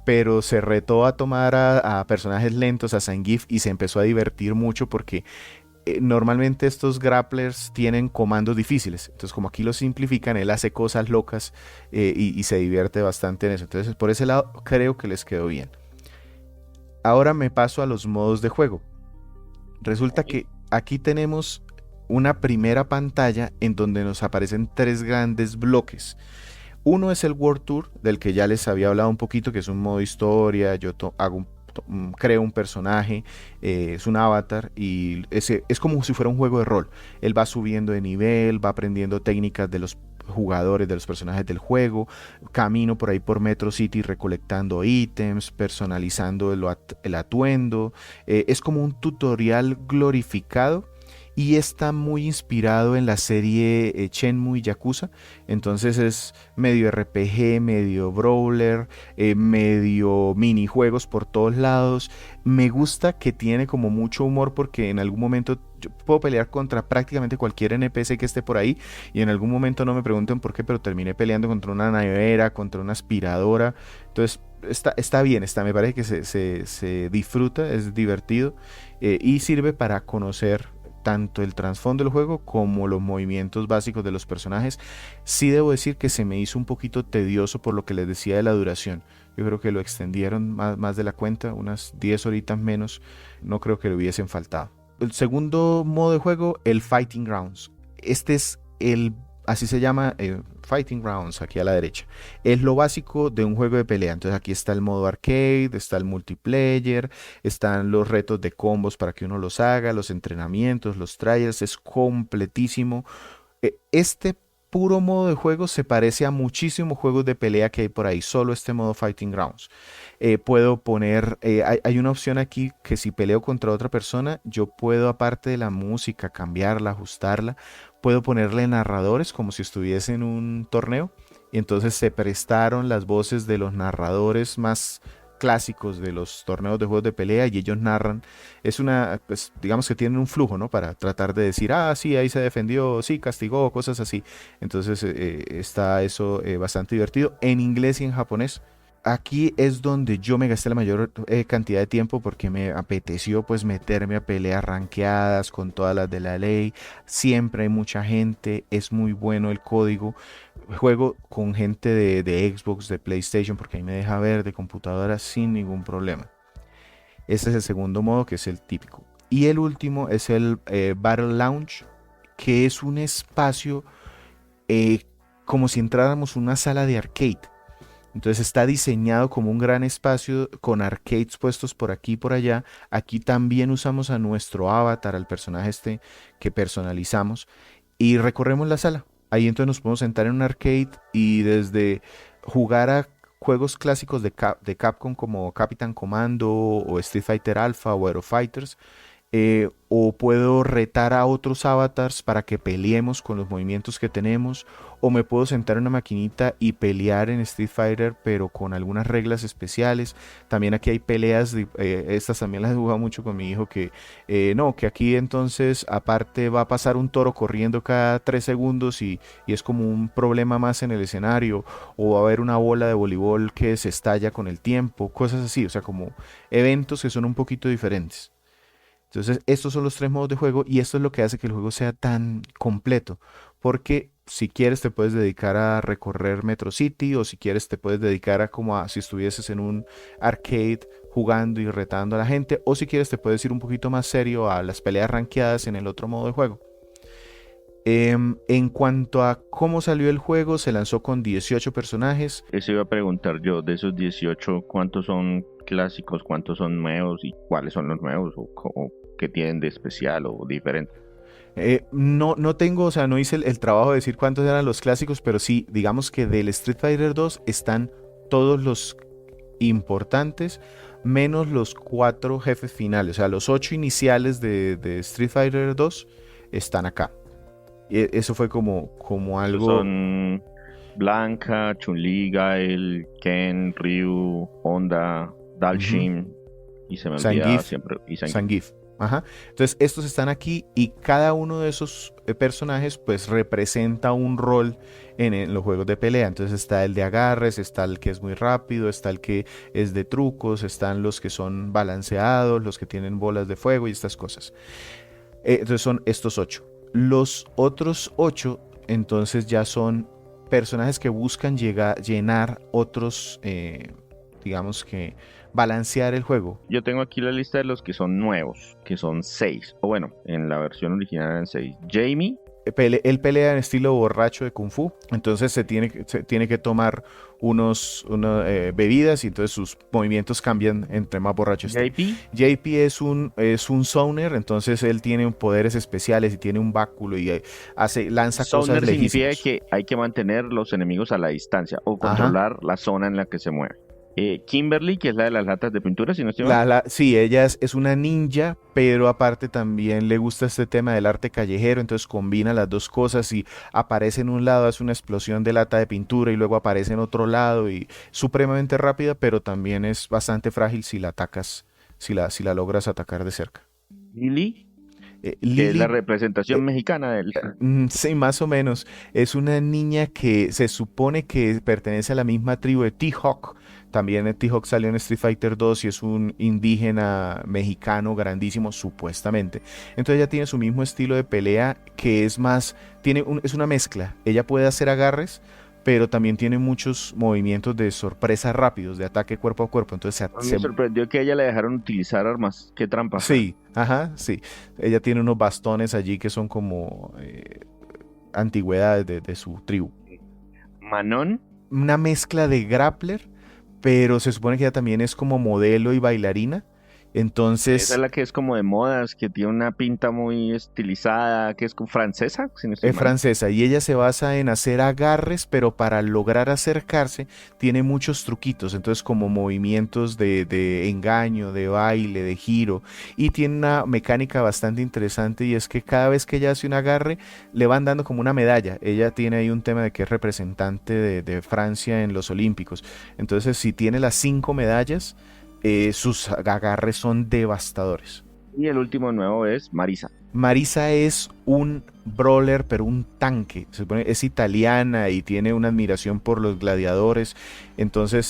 pero se retó a tomar a personajes lentos, a Zangief, y se empezó a divertir mucho porque normalmente estos grapplers tienen comandos difíciles. Entonces, como aquí lo simplifican, él hace cosas locas y se divierte bastante en eso. Entonces, por ese lado, creo que les quedó bien. Ahora me paso a los modos de juego. Resulta que aquí tenemos una primera pantalla en donde nos aparecen 3 grandes bloques. Uno es el World Tour, del que ya les había hablado un poquito, que es un modo historia. Yo creo un personaje, es un avatar, y es como si fuera un juego de rol. Él va subiendo de nivel, va aprendiendo técnicas de los jugadores, de los personajes del juego. Camino por ahí por Metro City recolectando ítems, personalizando el atuendo. Es como un tutorial glorificado y está muy inspirado en la serie Shenmue y Yakuza. Entonces es medio RPG, medio brawler, medio minijuegos por todos lados. Me gusta que tiene como mucho humor porque en algún momento yo puedo pelear contra prácticamente cualquier NPC que esté por ahí, y en algún momento, no me pregunten por qué, pero terminé peleando contra una nevera, contra una aspiradora. Entonces está bien, me parece que se disfruta, es divertido, y sirve para conocer tanto el trasfondo del juego como los movimientos básicos de los personajes. Sí debo decir que se me hizo un poquito tedioso por lo que les decía de la duración. Yo creo que lo extendieron más de la cuenta, unas 10 horitas menos. No creo que le hubiesen faltado. El segundo modo de juego, el Fighting Grounds. Este es así se llama, Fighting Grounds, aquí a la derecha. Es lo básico de un juego de pelea. Entonces aquí está el modo arcade, está el multiplayer, están los retos de combos para que uno los haga, los entrenamientos, los trials. Es completísimo. Este puro modo de juego se parece a muchísimos juegos de pelea que hay por ahí, solo este modo Fighting Grounds. Puedo poner, hay una opción aquí que si peleo contra otra persona, yo puedo, aparte de la música, cambiarla, ajustarla. Puedo ponerle narradores como si estuviese en un torneo, y entonces se prestaron las voces de los narradores más clásicos de los torneos de juegos de pelea, y ellos narran. Pues digamos que tienen un flujo, ¿no? Para tratar de decir, sí, ahí se defendió, sí, castigó, cosas así. Entonces está eso bastante divertido en inglés y en japonés. Aquí es donde yo me gasté la mayor cantidad de tiempo porque me apeteció pues meterme a peleas rankeadas con todas las de la ley. Siempre hay mucha gente, es muy bueno el código. Juego con gente de Xbox, de PlayStation, porque ahí me deja ver, de computadora sin ningún problema. Este es el segundo modo, que es el típico. Y el último es el Battle Lounge, que es un espacio como si entráramos a una sala de arcade. Entonces está diseñado como un gran espacio con arcades puestos por aquí y por allá. Aquí también usamos a nuestro avatar, al personaje que personalizamos, y recorremos la sala. Ahí entonces nos podemos sentar en un arcade y desde jugar a juegos clásicos de Capcom como Capitán Commando o Street Fighter Alpha o Aero Fighters, o puedo retar a otros avatars para que peleemos con los movimientos que tenemos, o me puedo sentar en una maquinita y pelear en Street Fighter pero con algunas reglas especiales. También aquí hay peleas, estas también las he jugado mucho con mi hijo, que aquí entonces aparte va a pasar un toro corriendo cada 3 segundos y es como un problema más en el escenario, o va a haber una bola de voleibol que se estalla con el tiempo, cosas así, o sea, como eventos que son un poquito diferentes. Entonces, estos son los 3 modos de juego, y esto es lo que hace que el juego sea tan completo. Porque si quieres te puedes dedicar a recorrer Metro City, o si quieres te puedes dedicar a como si estuvieses en un arcade jugando y retando a la gente, o si quieres te puedes ir un poquito más serio a las peleas rankeadas en el otro modo de juego. En cuanto a cómo salió el juego, se lanzó con 18 personajes. Eso iba a preguntar yo, de esos 18, ¿cuántos son clásicos, cuántos son nuevos y cuáles son los nuevos o qué tienen de especial o diferente? No tengo, o sea, no hice el trabajo de decir cuántos eran los clásicos, pero sí, digamos que del Street Fighter 2 están todos los importantes, menos los 4 jefes finales. O sea, los 8 iniciales de Street Fighter 2 están acá. Eso fue como algo... Son Blanca, Chun-Li, Gael, Ken, Ryu, Honda, Dalshin, y se me olvida Zangief, siempre. Y Zangief. Ajá. Entonces, estos están aquí y cada uno de esos personajes pues representa un rol en los juegos de pelea. Entonces está el de agarres, está el que es muy rápido, está el que es de trucos, están los que son balanceados, los que tienen bolas de fuego y estas cosas. Entonces son estos 8. Los otros 8 entonces ya son personajes que buscan llenar otros, digamos que balancear el juego. Yo tengo aquí la lista de los que son nuevos, que son 6. O bueno, en la versión original eran 6. Jamie. Él pelea en estilo borracho de Kung Fu, entonces se tiene que tomar unas bebidas y entonces sus movimientos cambian entre más borracho esté. JP es un Summoner, entonces él tiene poderes especiales y tiene un báculo y lanza Summoner cosas lejísimos. significa que hay que mantener los enemigos a la distancia o controlar la zona en la que se mueve. Kimberly, que es la de las latas de pintura, si no estoy mal. Sí, ella es una ninja, pero aparte también le gusta este tema del arte callejero, entonces combina las dos cosas y aparece en un lado, hace una explosión de lata de pintura y luego aparece en otro lado y supremamente rápida, pero también es bastante frágil si la atacas, si la logras atacar de cerca. Lily. Lily, que es la representación mexicana del... Sí, más o menos. Es una niña que se supone que pertenece a la misma tribu de T-Hawk. También T-Hawk salió en Street Fighter 2 y es un indígena mexicano grandísimo, supuestamente. Entonces ella tiene su mismo estilo de pelea que es más, es una mezcla. Ella puede hacer agarres, pero también tiene muchos movimientos de sorpresa rápidos, de ataque cuerpo a cuerpo. Entonces me sorprendió que a ella le dejaron utilizar armas. Qué trampa. Sí, ajá, sí. Ella tiene unos bastones allí que son como antigüedades de su tribu. Manon. Una mezcla de grappler, pero se supone que ella también es como modelo y bailarina. Entonces, esa es la que es como de modas, que tiene una pinta muy estilizada, que es francesa, si no estoy es mal. francesa y ella se basa en hacer agarres, pero para lograr acercarse tiene muchos truquitos, entonces como movimientos de engaño, de baile, de giro, y tiene una mecánica bastante interesante y es que cada vez que ella hace un agarre le van dando como una medalla. Ella tiene ahí un tema de que es representante de Francia en los Olímpicos, entonces si tiene las 5 medallas, sus agarres son devastadores. Y el último nuevo es Marisa. Marisa es un brawler, pero un tanque. Se supone, es italiana y tiene una admiración por los gladiadores. Entonces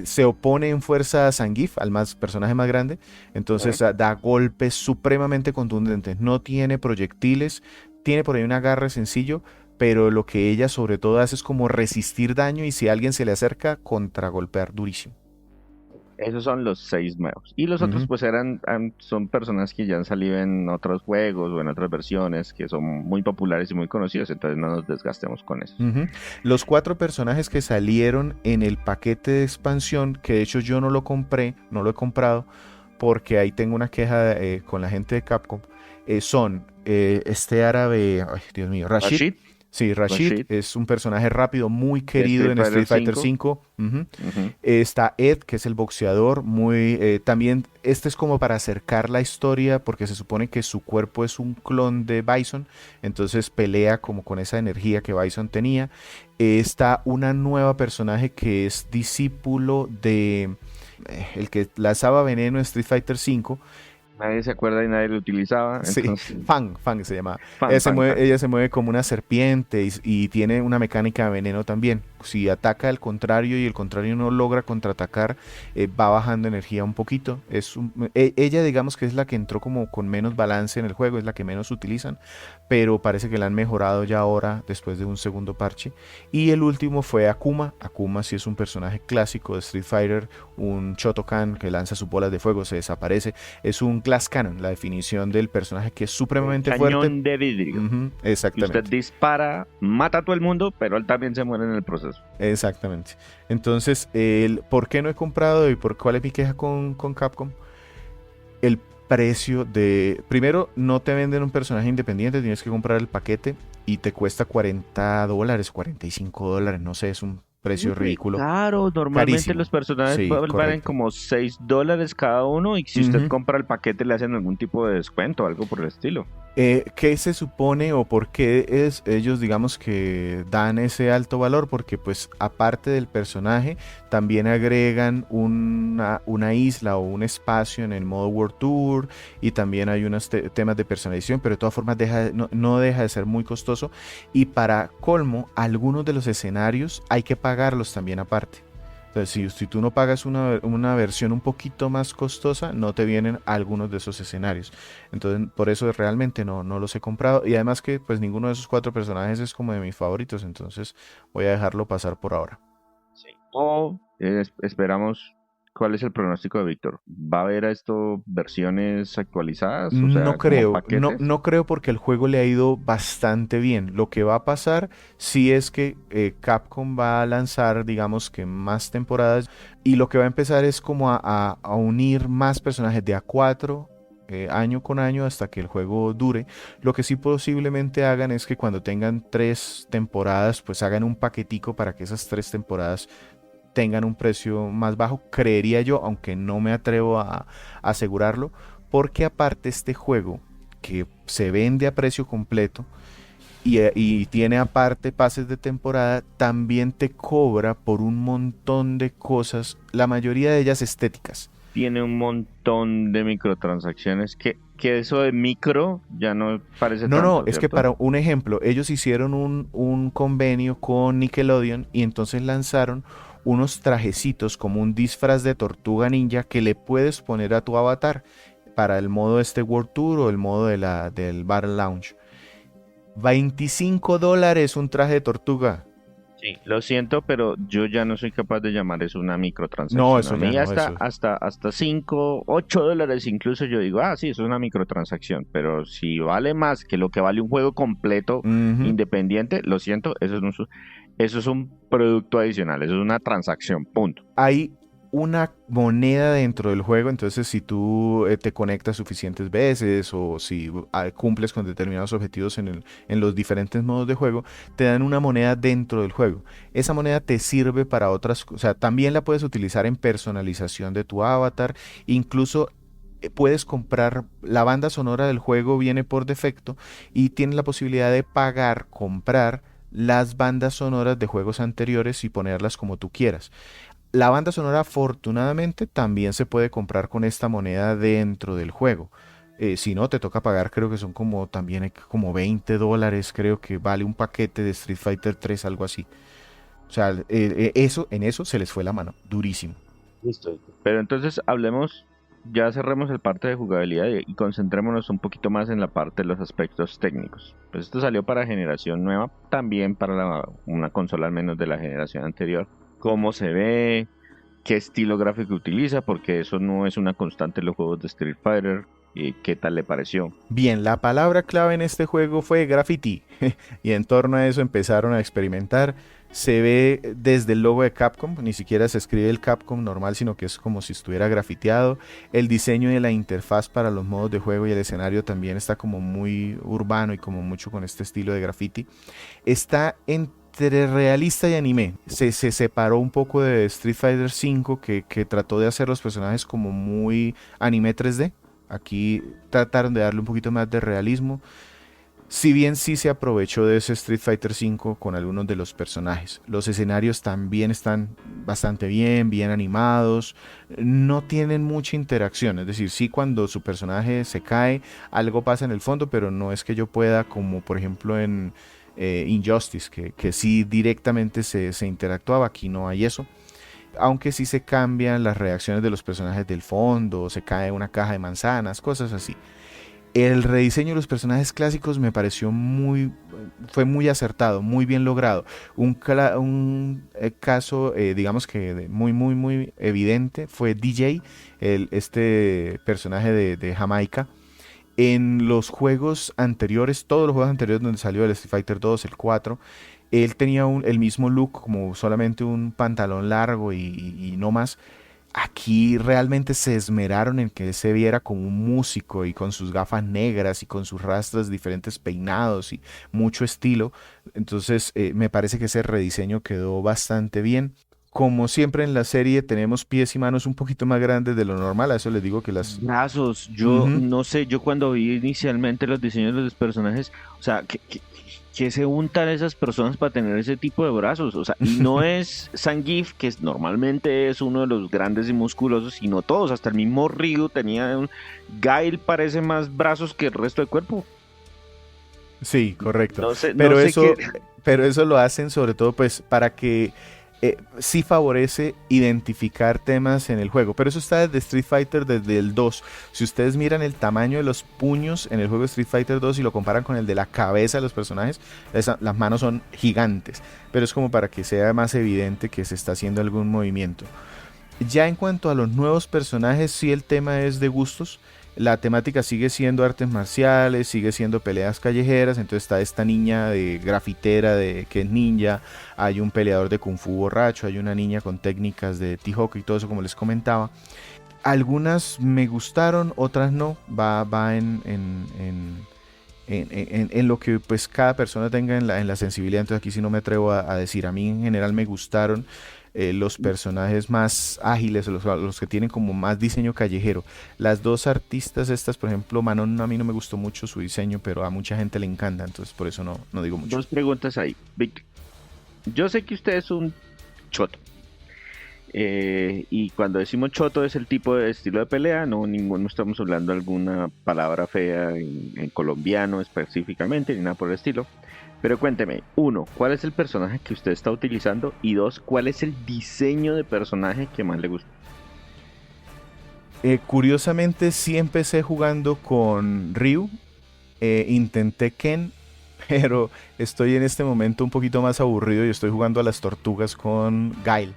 se opone en fuerza a Zangief, al personaje más grande. Entonces da golpes supremamente contundentes. No tiene proyectiles. Tiene por ahí un agarre sencillo, pero lo que ella sobre todo hace es como resistir daño y si alguien se le acerca, contragolpear durísimo. Esos son los 6 nuevos. Y los otros pues son personas que ya han salido en otros juegos o en otras versiones que son muy populares y muy conocidos, entonces no nos desgastemos con eso. Los 4 personajes que salieron en el paquete de expansión, que de hecho yo no lo compré, no lo he comprado, porque ahí tengo una queja con la gente de Capcom, son este árabe, ay, Dios mío, Rashid. Sí, Rashid es un personaje rápido, muy querido en Street Fighter V. Está Ed, que es el boxeador, también este es como para acercar la historia, porque se supone que su cuerpo es un clon de Bison, entonces pelea como con esa energía que Bison tenía. Está una nueva personaje que es discípulo de el que lanzaba veneno en Street Fighter V. Nadie se acuerda y nadie lo utilizaba. Entonces... Sí, Fang se llama. Ella se mueve como una serpiente y tiene una mecánica de veneno también. Si ataca al contrario y el contrario no logra contraatacar, va bajando energía un poquito. Ella digamos que es la que entró como con menos balance en el juego, es la que menos utilizan, pero parece que la han mejorado ya ahora después de un segundo parche. Y el último fue Akuma. Akuma sí es un personaje clásico de Street Fighter, un Shotokan que lanza sus bolas de fuego, se desaparece. Es un Glass Cannon, la definición del personaje que es supremamente fuerte. Cañón de vidrio. Exactamente. Usted dispara, mata a todo el mundo, pero él también se muere en el proceso. Exactamente. Entonces, ¿por qué no he comprado y por cuál es mi queja con Capcom? El precio de... Primero, no te venden un personaje independiente, tienes que comprar el paquete y te cuesta $40, $45, no sé, es un precio Muy ridículo, caro, normalmente los carísimo. personajes Sí, valen correcto. como $6 cada uno y si usted Ujú. compra el paquete le hacen algún tipo de descuento o algo por el estilo. ¿Qué se supone o por qué es ellos digamos que dan ese alto valor? Porque pues aparte del personaje también agregan una isla o un espacio en el modo World Tour y también hay unos temas de personalización, pero de todas formas no deja de ser muy costoso y para colmo algunos de los escenarios hay que pagarlos también aparte. Entonces, si tú no pagas una versión un poquito más costosa, no te vienen algunos de esos escenarios. Entonces, por eso realmente no los he comprado. Y además que pues ninguno de esos cuatro personajes es como de mis favoritos. Entonces, voy a dejarlo pasar por ahora. Sí. O esperamos, ¿cuál es el pronóstico de Víctor? ¿Va a haber esto versiones actualizadas? O No sea, como creo, paquetes. no creo porque el juego le ha ido bastante bien. Lo que va a pasar si es que Capcom va a lanzar, digamos que más temporadas y lo que va a empezar es como a unir más personajes de A4 año con año hasta que el juego dure. Lo que sí posiblemente hagan es que cuando tengan 3 temporadas, pues hagan un paquetico para que esas 3 temporadas tengan un precio más bajo, creería yo, aunque no me atrevo a asegurarlo, porque aparte este juego que se vende a precio completo y tiene aparte pases de temporada, también te cobra por un montón de cosas, la mayoría de ellas estéticas. Tiene un montón de microtransacciones que eso de micro ya no parece No, tanto, es que ¿cierto? para un ejemplo, ellos hicieron un convenio con Nickelodeon y entonces lanzaron unos trajecitos como un disfraz de tortuga ninja que le puedes poner a tu avatar para el modo este World Tour o el modo del Battle Lounge. $25 un traje de tortuga. Sí, lo siento, pero yo ya no soy capaz de llamar eso una No, microtransacción. A eso ya mí no, hasta, eso. hasta 5, $8 incluso yo digo, ah, sí, eso es una microtransacción. Pero si vale más que lo que vale un juego completo Ujú. independiente, lo siento, eso es un producto adicional, eso es una transacción, punto. Hay una moneda dentro del juego, entonces si tú te conectas suficientes veces o si cumples con determinados objetivos en los diferentes modos de juego, te dan una moneda dentro del juego. Esa moneda te sirve para otras cosas, o sea, también la puedes utilizar en personalización de tu avatar, incluso puedes comprar, la banda sonora del juego viene por defecto y tienes la posibilidad de comprar las bandas sonoras de juegos anteriores y ponerlas como tú quieras. La banda sonora afortunadamente también se puede comprar con esta moneda dentro del juego. Si no, te toca pagar, creo que son como también como $20, creo que vale un paquete de Street Fighter 3, algo así. O sea, en eso se les fue la mano, durísimo. Listo. Pero entonces hablemos, ya cerremos el parte de jugabilidad y concentrémonos un poquito más en la parte de los aspectos técnicos. Pues esto salió para generación nueva, también para una consola al menos de la generación anterior. ¿Cómo se ve? ¿Qué estilo gráfico utiliza? Porque eso no es una constante en los juegos de Street Fighter. ¿Y qué tal le pareció? Bien, la palabra clave en este juego fue graffiti y en torno a eso empezaron a experimentar. Se ve desde el logo de Capcom, ni siquiera se escribe el Capcom normal, sino que es como si estuviera grafiteado. El diseño de la interfaz para los modos de juego y el escenario también está como muy urbano y como mucho con este estilo de graffiti. Está entre realista y anime. Se separó un poco de Street Fighter V que trató de hacer los personajes como muy anime 3D. Aquí trataron de darle un poquito más de realismo. Si bien sí se aprovechó de ese Street Fighter V con algunos de los personajes. Los escenarios también están bastante bien animados. No tienen mucha interacción. Es decir, sí cuando su personaje se cae, algo pasa en el fondo, pero no es que yo pueda, como por ejemplo en Injustice, que sí directamente se interactuaba. Aquí no hay eso. Aunque sí se cambian las reacciones de los personajes del fondo, se cae una caja de manzanas, cosas así. El rediseño de los personajes clásicos me pareció fue muy acertado, muy bien logrado. Un caso, digamos que muy evidente fue DJ, este personaje de Jamaica. En los juegos anteriores, todos los juegos anteriores donde salió el Street Fighter 2, el 4, él tenía el mismo look, como solamente un pantalón largo y no más. aquí realmente se esmeraron en que se viera como un músico y con sus gafas negras y con sus rastras, diferentes peinados y mucho estilo. Entonces me parece que ese rediseño quedó bastante bien. Como siempre en la serie tenemos pies y manos un poquito más grandes de lo normal, a eso les digo que las... Brazos, yo Ujú. no sé, yo cuando vi inicialmente los diseños de los personajes, o sea, que se untan esas personas para tener ese tipo de brazos, o sea, y no es Zangief, que normalmente es uno de los grandes y musculosos, sino todos, hasta el mismo Ryu tenía un... Gail parece más brazos que el resto del cuerpo. Sí, correcto. No sé, no Pero sé qué. eso, pero eso lo hacen sobre todo pues para que sí favorece identificar temas en el juego. Pero eso está desde Street Fighter desde el 2. Si ustedes miran el tamaño de los puños en el juego de Street Fighter 2 y lo comparan con el de la cabeza de los personajes, las manos son gigantes. Pero es como para que sea más evidente que se está haciendo algún movimiento. Ya en cuanto a los nuevos personajes, sí el tema es de gustos. La temática sigue siendo artes marciales, sigue siendo peleas callejeras. Entonces está esta niña de grafitera que es ninja. Hay un peleador de kung fu borracho. Hay una niña con técnicas de T-Hawk y todo eso como les comentaba. Algunas me gustaron, otras no. Va en lo que pues cada persona tenga en la sensibilidad. Entonces aquí sí no me atrevo a decir. A mí en general me gustaron los personajes más ágiles, los que tienen como más diseño callejero. Las dos artistas estas, por ejemplo, Manon a mí no me gustó mucho su diseño, pero a mucha gente le encanta, entonces por eso no digo mucho. Dos preguntas ahí. Víctor, yo sé que usted es un choto. Y cuando decimos choto es el tipo de estilo de pelea, no estamos hablando de alguna palabra fea en colombiano específicamente, ni nada por el estilo. Pero cuénteme, uno, ¿cuál es el personaje que usted está utilizando? Y dos, ¿cuál es el diseño de personaje que más le gusta? Curiosamente sí empecé jugando con Ryu, intenté Ken, pero estoy en este momento un poquito más aburrido y estoy jugando a las tortugas con Guile.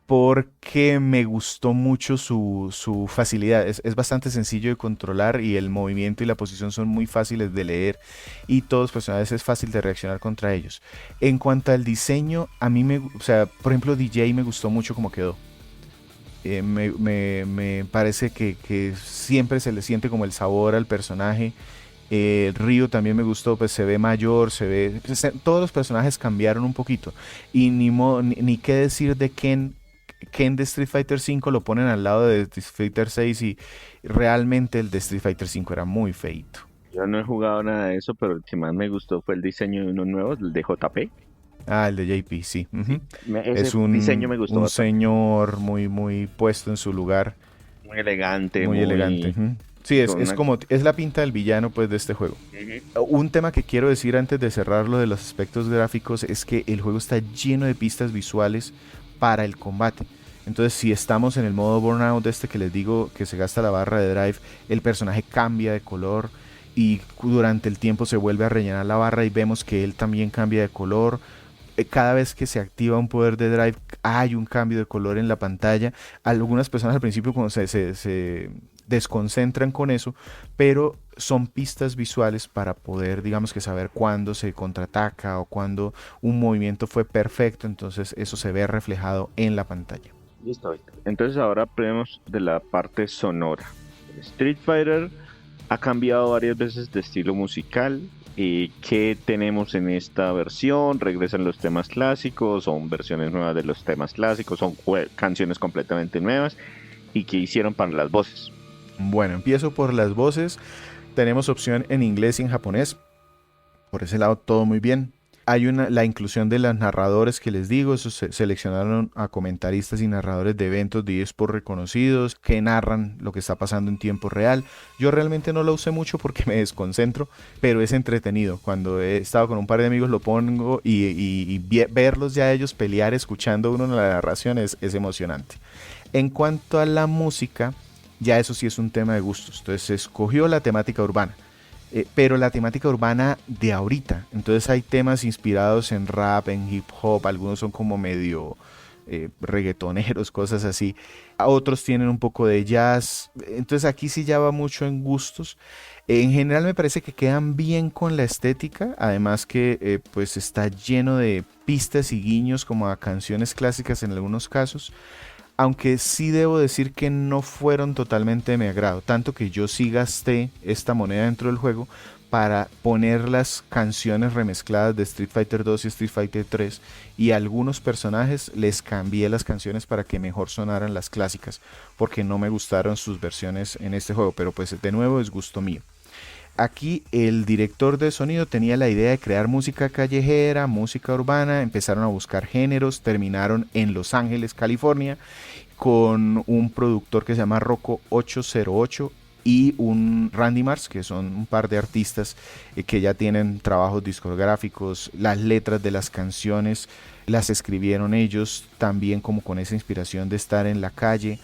Porque me gustó mucho su facilidad. Es bastante sencillo de controlar y el movimiento y la posición son muy fáciles de leer y todos los personajes es fácil de reaccionar contra ellos. En cuanto al diseño, a mí o sea, por ejemplo, DJ me gustó mucho como quedó. Me parece que siempre se le siente como el sabor al personaje. El Ryu también me gustó, pues se ve mayor, todos los personajes cambiaron un poquito. Y ni qué decir de Ken de Street Fighter V lo ponen al lado de Street Fighter 6 y realmente el de Street Fighter 5 era muy feito. Yo no he jugado nada de eso, pero el que más me gustó fue el diseño de unos nuevos, el de JP. Ah, el de JP, sí. Sí, Ujú. ese Es diseño me gustó un bastante. señor muy puesto en su lugar, Muy elegante, muy elegante. muy... Ujú. Sí, con una... es la pinta del villano pues de este juego. Ujú. Un tema que quiero decir antes de cerrar lo de los aspectos gráficos es que el juego está lleno de pistas visuales para el combate. Entonces, si estamos en el modo Burnout este que les digo que se gasta la barra de drive, el personaje cambia de color y durante el tiempo se vuelve a rellenar la barra y vemos que él también cambia de color. Cada vez que se activa un poder de drive hay un cambio de color en la pantalla. Algunas personas al principio cuando se desconcentran con eso, pero son pistas visuales para poder, digamos que saber cuándo se contraataca o cuándo un movimiento fue perfecto, entonces eso se ve reflejado en la pantalla. Listo, Víctor. Entonces ahora hablemos de la parte sonora. Street Fighter ha cambiado varias veces de estilo musical. ¿Qué tenemos en esta versión? ¿Regresan los temas clásicos? ¿Son versiones nuevas de los temas clásicos? ¿Son canciones completamente nuevas? ¿Y qué hicieron para las voces? Bueno, empiezo por las voces. Tenemos opción en inglés y en japonés. Por ese lado todo muy bien. Hay la inclusión de los narradores que les digo, seleccionaron a comentaristas y narradores de eventos de eSports reconocidos que narran lo que está pasando en tiempo real. Yo realmente no lo usé mucho porque me desconcentro, pero es entretenido. Cuando he estado con un par de amigos lo pongo y verlos ya ellos pelear escuchando uno en la narración es emocionante. En cuanto a la música, ya eso sí es un tema de gustos. Entonces se escogió la temática urbana. Pero la temática urbana de ahorita. Entonces hay temas inspirados en rap, en hip hop, algunos son como medio reggaetoneros, cosas así. Otros tienen un poco de jazz. Entonces aquí sí ya va mucho en gustos. En general me parece que quedan bien con la estética, además que pues está lleno de pistas y guiños como a canciones clásicas en algunos casos. aunque sí debo decir que no fueron totalmente de mi agrado, tanto que yo sí gasté esta moneda dentro del juego para poner las canciones remezcladas de Street Fighter 2 y Street Fighter 3 y a algunos personajes les cambié las canciones para que mejor sonaran las clásicas, porque no me gustaron sus versiones en este juego, pero pues de nuevo es gusto mío. Aquí el director de sonido tenía la idea de crear música callejera, música urbana, empezaron a buscar géneros, terminaron en Los Ángeles, California, con un productor que se llama Rocco 808 y un Randy Mars, que son un par de artistas que ya tienen trabajos discográficos. Las letras de las canciones las escribieron ellos, también como con esa inspiración de estar en la calle.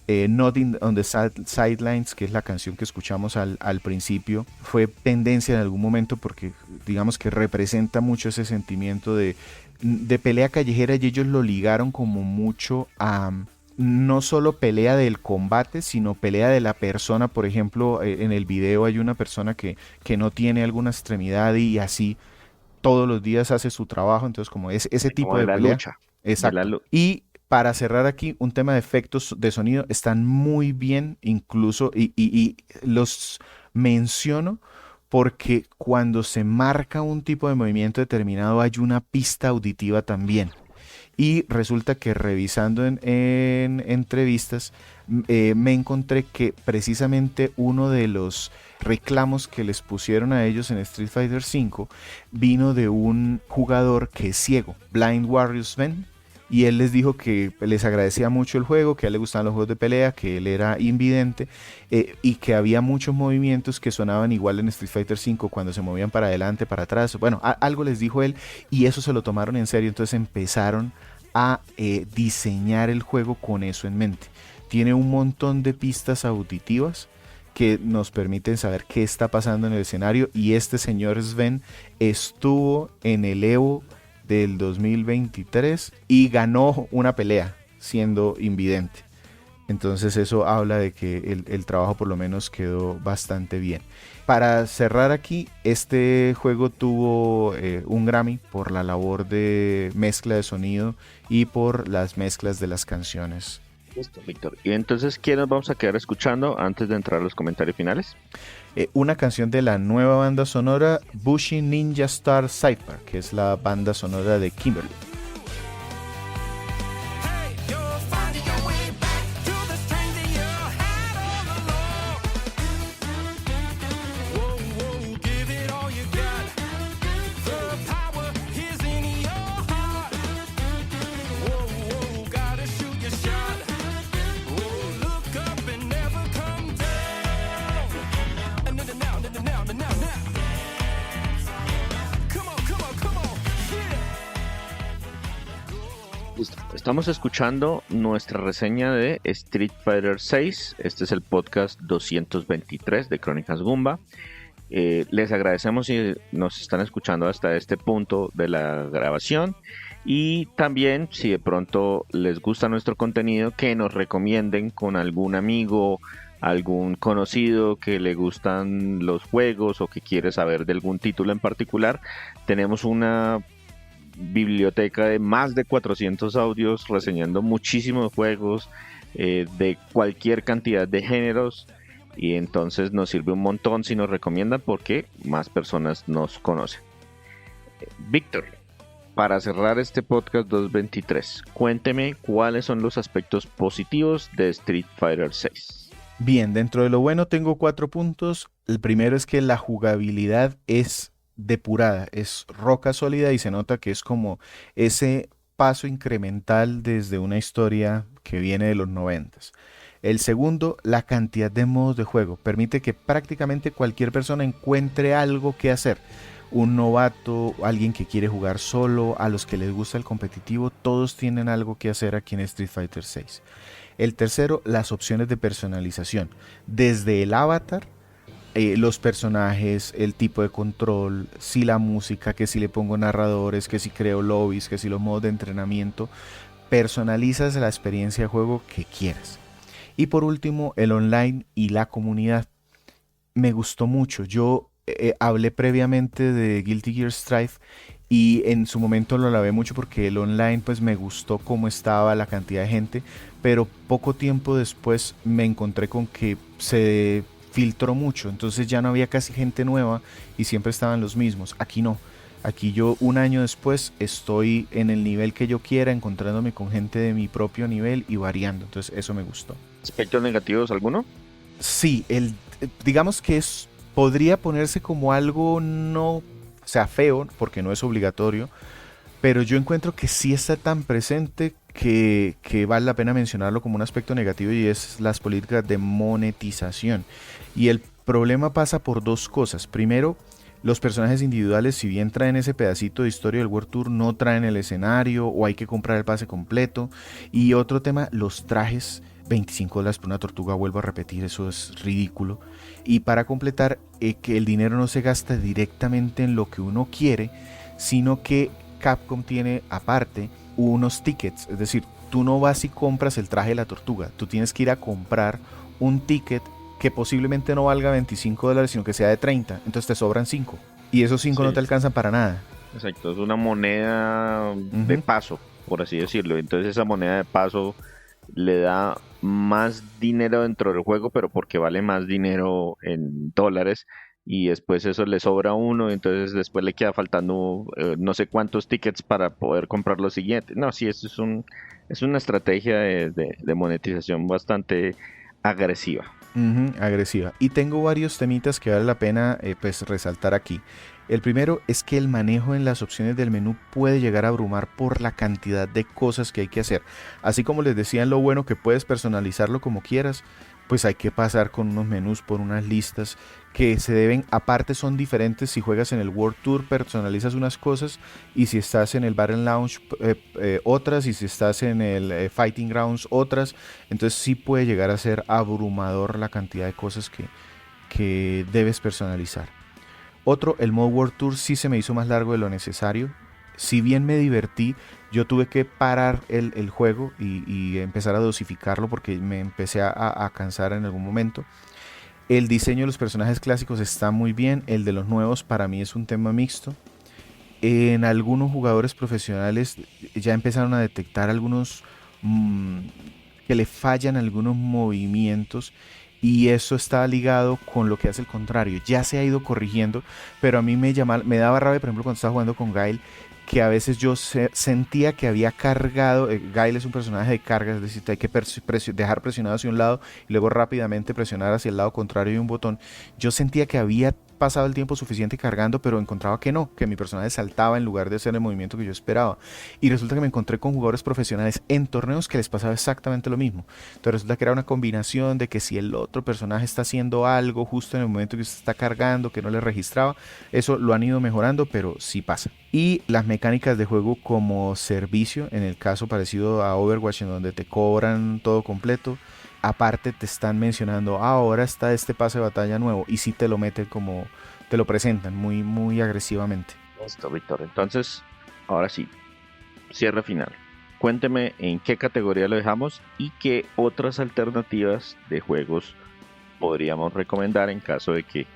Nothing on the Sidelines, que es la canción que escuchamos al principio, fue tendencia en algún momento porque digamos que representa mucho ese sentimiento de pelea callejera, y ellos lo ligaron como mucho a no solo pelea del combate, sino pelea de la persona. Por ejemplo, en el video hay una persona que no tiene alguna extremidad y así todos los días hace su trabajo, entonces como es ese Como tipo de de la pelea. lucha. De la Exacto. lu- Y para cerrar aquí, un tema de efectos de sonido están muy bien, incluso, y los menciono porque cuando se marca un tipo de movimiento determinado hay una pista auditiva también. Y resulta que revisando en entrevistas me encontré que precisamente uno de los reclamos que les pusieron a ellos en Street Fighter V vino de un jugador que es ciego, Blind Warrior Sven, y él les dijo que les agradecía mucho el juego, que a él le gustaban los juegos de pelea, que él era invidente y que había muchos movimientos que sonaban igual en Street Fighter V cuando se movían para adelante, para atrás. Bueno, algo les dijo él y eso se lo tomaron en serio, entonces empezaron a diseñar el juego con eso en mente. Tiene un montón de pistas auditivas que nos permiten saber qué está pasando en el escenario, y este señor Sven estuvo en el Evo del 2023 y ganó una pelea siendo invidente. Entonces eso habla de que el trabajo por lo menos quedó bastante bien. Para cerrar aquí, este juego tuvo un Grammy por la labor de mezcla de sonido y por las mezclas de las canciones. Listo, Víctor. Y entonces, ¿qué nos vamos a quedar escuchando antes de entrar a los comentarios finales? Una canción de la nueva banda sonora Bushi Ninja Star Cypher, que es la banda sonora de Kimberly. Listo. Estamos escuchando nuestra reseña de Street Fighter 6. Este es el podcast 223 de Crónicas Goomba. Les agradecemos si nos están escuchando hasta este punto de la grabación, y también si de pronto les gusta nuestro contenido, que nos recomienden con algún amigo, algún conocido que le gustan los juegos o que quiere saber de algún título en particular. Tenemos una biblioteca de más de 400 audios reseñando muchísimos juegos de cualquier cantidad de géneros, y entonces nos sirve un montón si nos recomiendan porque más personas nos conocen. Víctor, para cerrar este podcast 223, cuénteme cuáles son los aspectos positivos de Street Fighter 6. Bien, dentro de lo bueno tengo 4 puntos. El primero es que la jugabilidad es depurada, es roca sólida y se nota que es como ese paso incremental desde una historia que viene de los 90s. El segundo, la cantidad de modos de juego. Permite que prácticamente cualquier persona encuentre algo que hacer. Un novato, alguien que quiere jugar solo, a los que les gusta el competitivo, todos tienen algo que hacer aquí en Street Fighter 6. El tercero, las opciones de personalización. Desde el avatar, los personajes, el tipo de control, si la música, que si le pongo narradores, que si creo lobbies, que si los modos de entrenamiento. Personalizas la experiencia de juego que quieras. Y por último, el online y la comunidad. Me gustó mucho. Yo hablé previamente de Guilty Gear Strive y en su momento lo alabé mucho porque el online pues me gustó cómo estaba la cantidad de gente, pero poco tiempo después me encontré con que se filtró mucho, entonces ya no había casi gente nueva y siempre estaban los mismos. Aquí no. Aquí yo un año después estoy en el nivel que yo quiera, encontrándome con gente de mi propio nivel y variando. Entonces eso me gustó. ¿Aspectos negativos alguno? Sí, digamos que podría ponerse como algo no, o sea, feo, porque no es obligatorio, pero yo encuentro que sí está tan presente que vale la pena mencionarlo como un aspecto negativo y es las políticas de monetización. Y el problema pasa por dos cosas. Primero, los personajes individuales, si bien traen ese pedacito de historia del World Tour, no traen el escenario o hay que comprar el pase completo. Y otro tema, los trajes, $25 por una tortuga, vuelvo a repetir, eso es ridículo. Y para completar, que el dinero no se gasta directamente en lo que uno quiere, sino que Capcom tiene aparte unos tickets, es decir, tú no vas y compras el traje de la tortuga, tú tienes que ir a comprar un ticket que posiblemente no valga $25, sino que sea de 30, entonces te sobran 5 y esos 5 no Sí, te alcanzan para nada. exacto, es una moneda de Ujú. paso, por así decirlo. Entonces esa moneda de paso le da más dinero dentro del juego, pero porque vale más dinero en dólares y después eso le sobra a uno, entonces después le queda faltando no sé cuántos tickets para poder comprar lo siguiente. No, sí, eso es una estrategia de monetización bastante agresiva. Ujú, agresiva. Y tengo varios temitas que vale la pena pues resaltar aquí. El primero es que el manejo en las opciones del menú puede llegar a abrumar por la cantidad de cosas que hay que hacer. Así como les decía en lo bueno que puedes personalizarlo como quieras, pues hay que pasar con unos menús por unas listas que se deben, aparte son diferentes si juegas en el World Tour, personalizas unas cosas y si estás en el Battle Lounge otras y si estás en el Fighting Grounds otras. Entonces sí puede llegar a ser abrumador la cantidad de cosas que debes personalizar. Otro, el modo World Tour sí se me hizo más largo de lo necesario. Si bien me divertí, yo tuve que parar el juego y empezar a dosificarlo porque me empecé a cansar en algún momento. El diseño de los personajes clásicos está muy bien, el de los nuevos para mí es un tema mixto. En algunos jugadores profesionales ya empezaron a detectar algunos mmm, que le fallan algunos movimientos y eso está ligado con lo que hace el contrario. Ya se ha ido corrigiendo, pero a mí me daba rabia, por ejemplo, cuando estaba jugando con Gail, que a veces yo sentía que había cargado. Gail es un personaje de carga, es decir, hay que dejar presionado hacia un lado y luego rápidamente presionar hacia el lado contrario de un botón. Yo sentía que había pasado el tiempo suficiente cargando, pero encontraba que no, que mi personaje saltaba en lugar de hacer el movimiento que yo esperaba. Y resulta que me encontré con jugadores profesionales en torneos que les pasaba exactamente lo mismo. Entonces resulta que era una combinación de que si el otro personaje está haciendo algo justo en el momento que se está cargando, que no le registraba, eso lo han ido mejorando, pero sí pasa. Y las mecánicas de juego como servicio, en el caso parecido a Overwatch, en donde te cobran todo completo, aparte te están mencionando, ahora está este pase de batalla nuevo, y sí te lo meten como, te lo presentan muy, muy agresivamente. Listo, Víctor. Entonces, ahora sí, cierre final. Cuénteme en qué categoría lo dejamos y qué otras alternativas de juegos podríamos recomendar en caso de que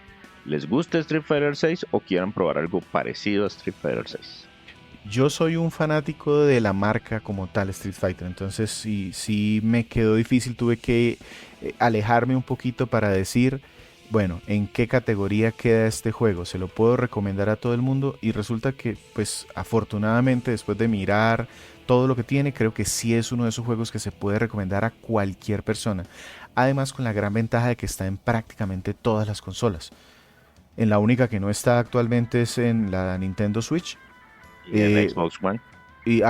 les guste Street Fighter 6 o quieran probar algo parecido a Street Fighter 6. Yo soy un fanático de la marca como tal Street Fighter, entonces sí me quedó difícil, tuve que alejarme un poquito para decir, bueno, ¿en qué categoría queda este juego? ¿Se lo puedo recomendar a todo el mundo? Y resulta que, pues afortunadamente, después de mirar todo lo que tiene, creo que sí es uno de esos juegos que se puede recomendar a cualquier persona. Además, con la gran ventaja de que está en prácticamente todas las consolas. En la única que no está actualmente es en la Nintendo Switch. Y en Eh, Xbox One.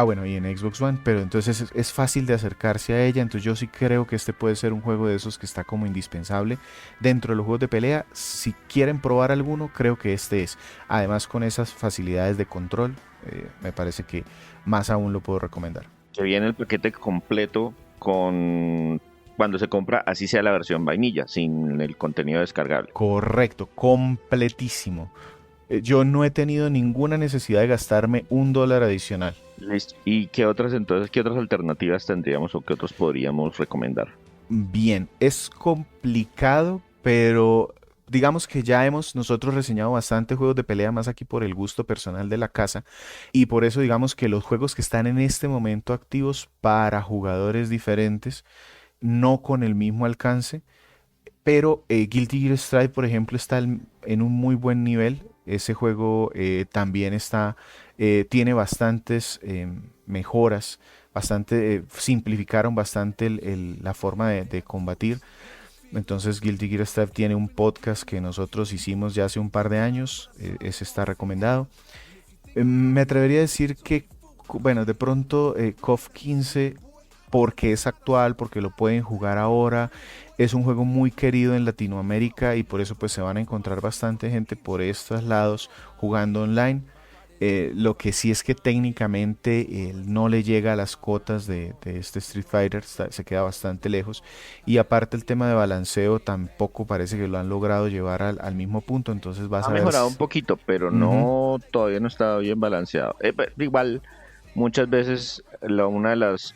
bueno, y en Xbox One, pero entonces es fácil de acercarse a ella, entonces yo sí creo que este puede ser un juego de esos que está como indispensable dentro de los juegos de pelea. Si quieren probar alguno, creo que este es. Además, con esas facilidades de control, me parece que más aún lo puedo recomendar. Que viene el paquete completo con cuando se compra, así sea la versión vainilla, sin el contenido descargable. Correcto, completísimo. Yo no he tenido ninguna necesidad de gastarme $1 adicional. Listo. ¿Y qué otras entonces, qué otras alternativas tendríamos o qué otros podríamos recomendar? Bien, es complicado, pero digamos que ya hemos nosotros reseñado bastante juegos de pelea, más aquí por el gusto personal de la casa, y por eso digamos que los juegos que están en este momento activos para jugadores diferentes, no con el mismo alcance, pero Guilty Gear Strive, por ejemplo, está en un muy buen nivel. Ese juego también tiene bastantes mejoras, simplificaron bastante la forma de combatir. Entonces Guilty Gear Strive tiene un podcast que nosotros hicimos ya hace un par de años, ese está recomendado. Me atrevería a decir que, bueno, de pronto KOF 15, porque es actual, porque lo pueden jugar ahora, es un juego muy querido en Latinoamérica y por eso pues se van a encontrar bastante gente por estos lados jugando online. Lo que sí es que técnicamente no le llega a las cotas de este Street Fighter, se queda bastante lejos. Y aparte el tema de balanceo tampoco parece que lo han logrado llevar al mismo punto, entonces vas Ha a ver... mejorado un poquito, pero Ujú. no, todavía no está bien balanceado. Pero igual, muchas veces una de las,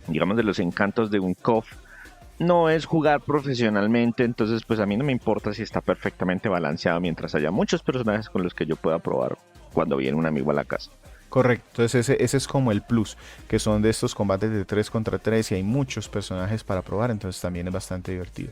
digamos, de los encantos de un KOF no es jugar profesionalmente, entonces pues a mí no me importa si está perfectamente balanceado mientras haya muchos personajes con los que yo pueda probar cuando viene un amigo a la casa. Correcto, entonces ese es como el plus, que son de estos combates de 3 contra 3 y hay muchos personajes para probar, entonces también es bastante divertido.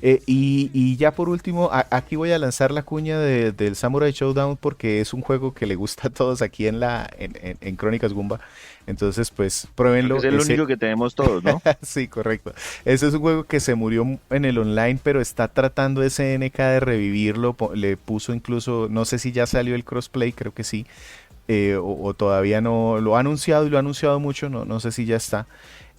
Y ya por último, aquí voy a lanzar la cuña del Samurai Showdown porque es un juego que le gusta a todos aquí en Crónicas Goomba. Entonces, pues, Creo que pruébenlo. es el único que tenemos todos, ¿no? Sí, correcto. Ese es un juego que se murió en el online, pero está tratando SNK de revivirlo. Le puso incluso, no sé si ya salió el crossplay, creo que sí. O todavía no. Lo ha anunciado y lo ha anunciado mucho, no sé si ya está.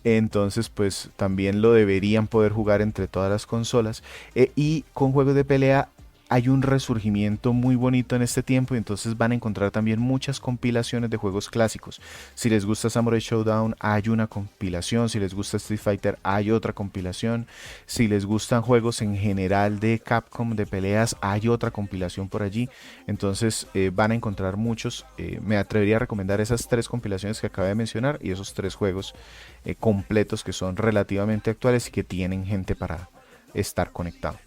Entonces, pues también lo deberían poder jugar entre todas las consolas. Y con juegos de pelea hay un resurgimiento muy bonito en este tiempo y entonces van a encontrar también muchas compilaciones de juegos clásicos. Si les gusta Samurai Showdown, hay una compilación. Si les gusta Street Fighter, hay otra compilación. Si les gustan juegos en general de Capcom de peleas, hay otra compilación por allí. Entonces van a encontrar muchos. Me atrevería a recomendar esas 3 compilaciones que acabé de mencionar y esos 3 juegos completos que son relativamente actuales y que tienen gente para estar conectado.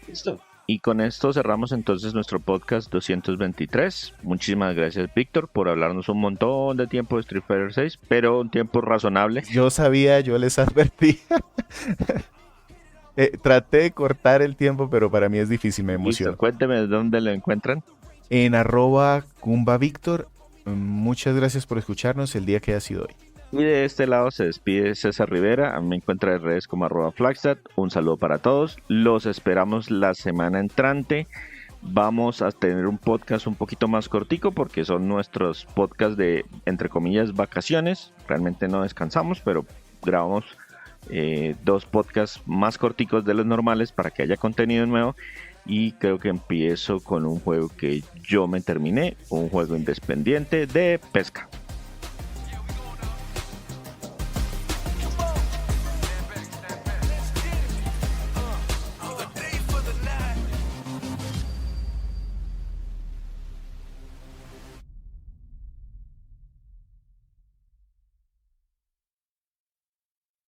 Listo. Y con esto cerramos entonces nuestro podcast 223. Muchísimas gracias, Víctor, por hablarnos un montón de tiempo de Street Fighter 6, pero un tiempo razonable. Yo sabía, yo les advertí. Traté de cortar el tiempo, pero para mí es difícil, me Listo, emociono. cuénteme dónde lo encuentran. En @GumbaVictor, muchas gracias por escucharnos el día que haya sido hoy. Y de este lado se despide César Rivera. A mí me encuentra en redes como @Flagstad. Un saludo para todos. Los esperamos la semana entrante. Vamos a tener un podcast un poquito más cortico porque son nuestros podcasts de, entre comillas, vacaciones. Realmente no descansamos, pero grabamos 2 podcasts más corticos de los normales para que haya contenido nuevo. Y creo que empiezo con un juego que yo me terminé, un juego independiente de pesca.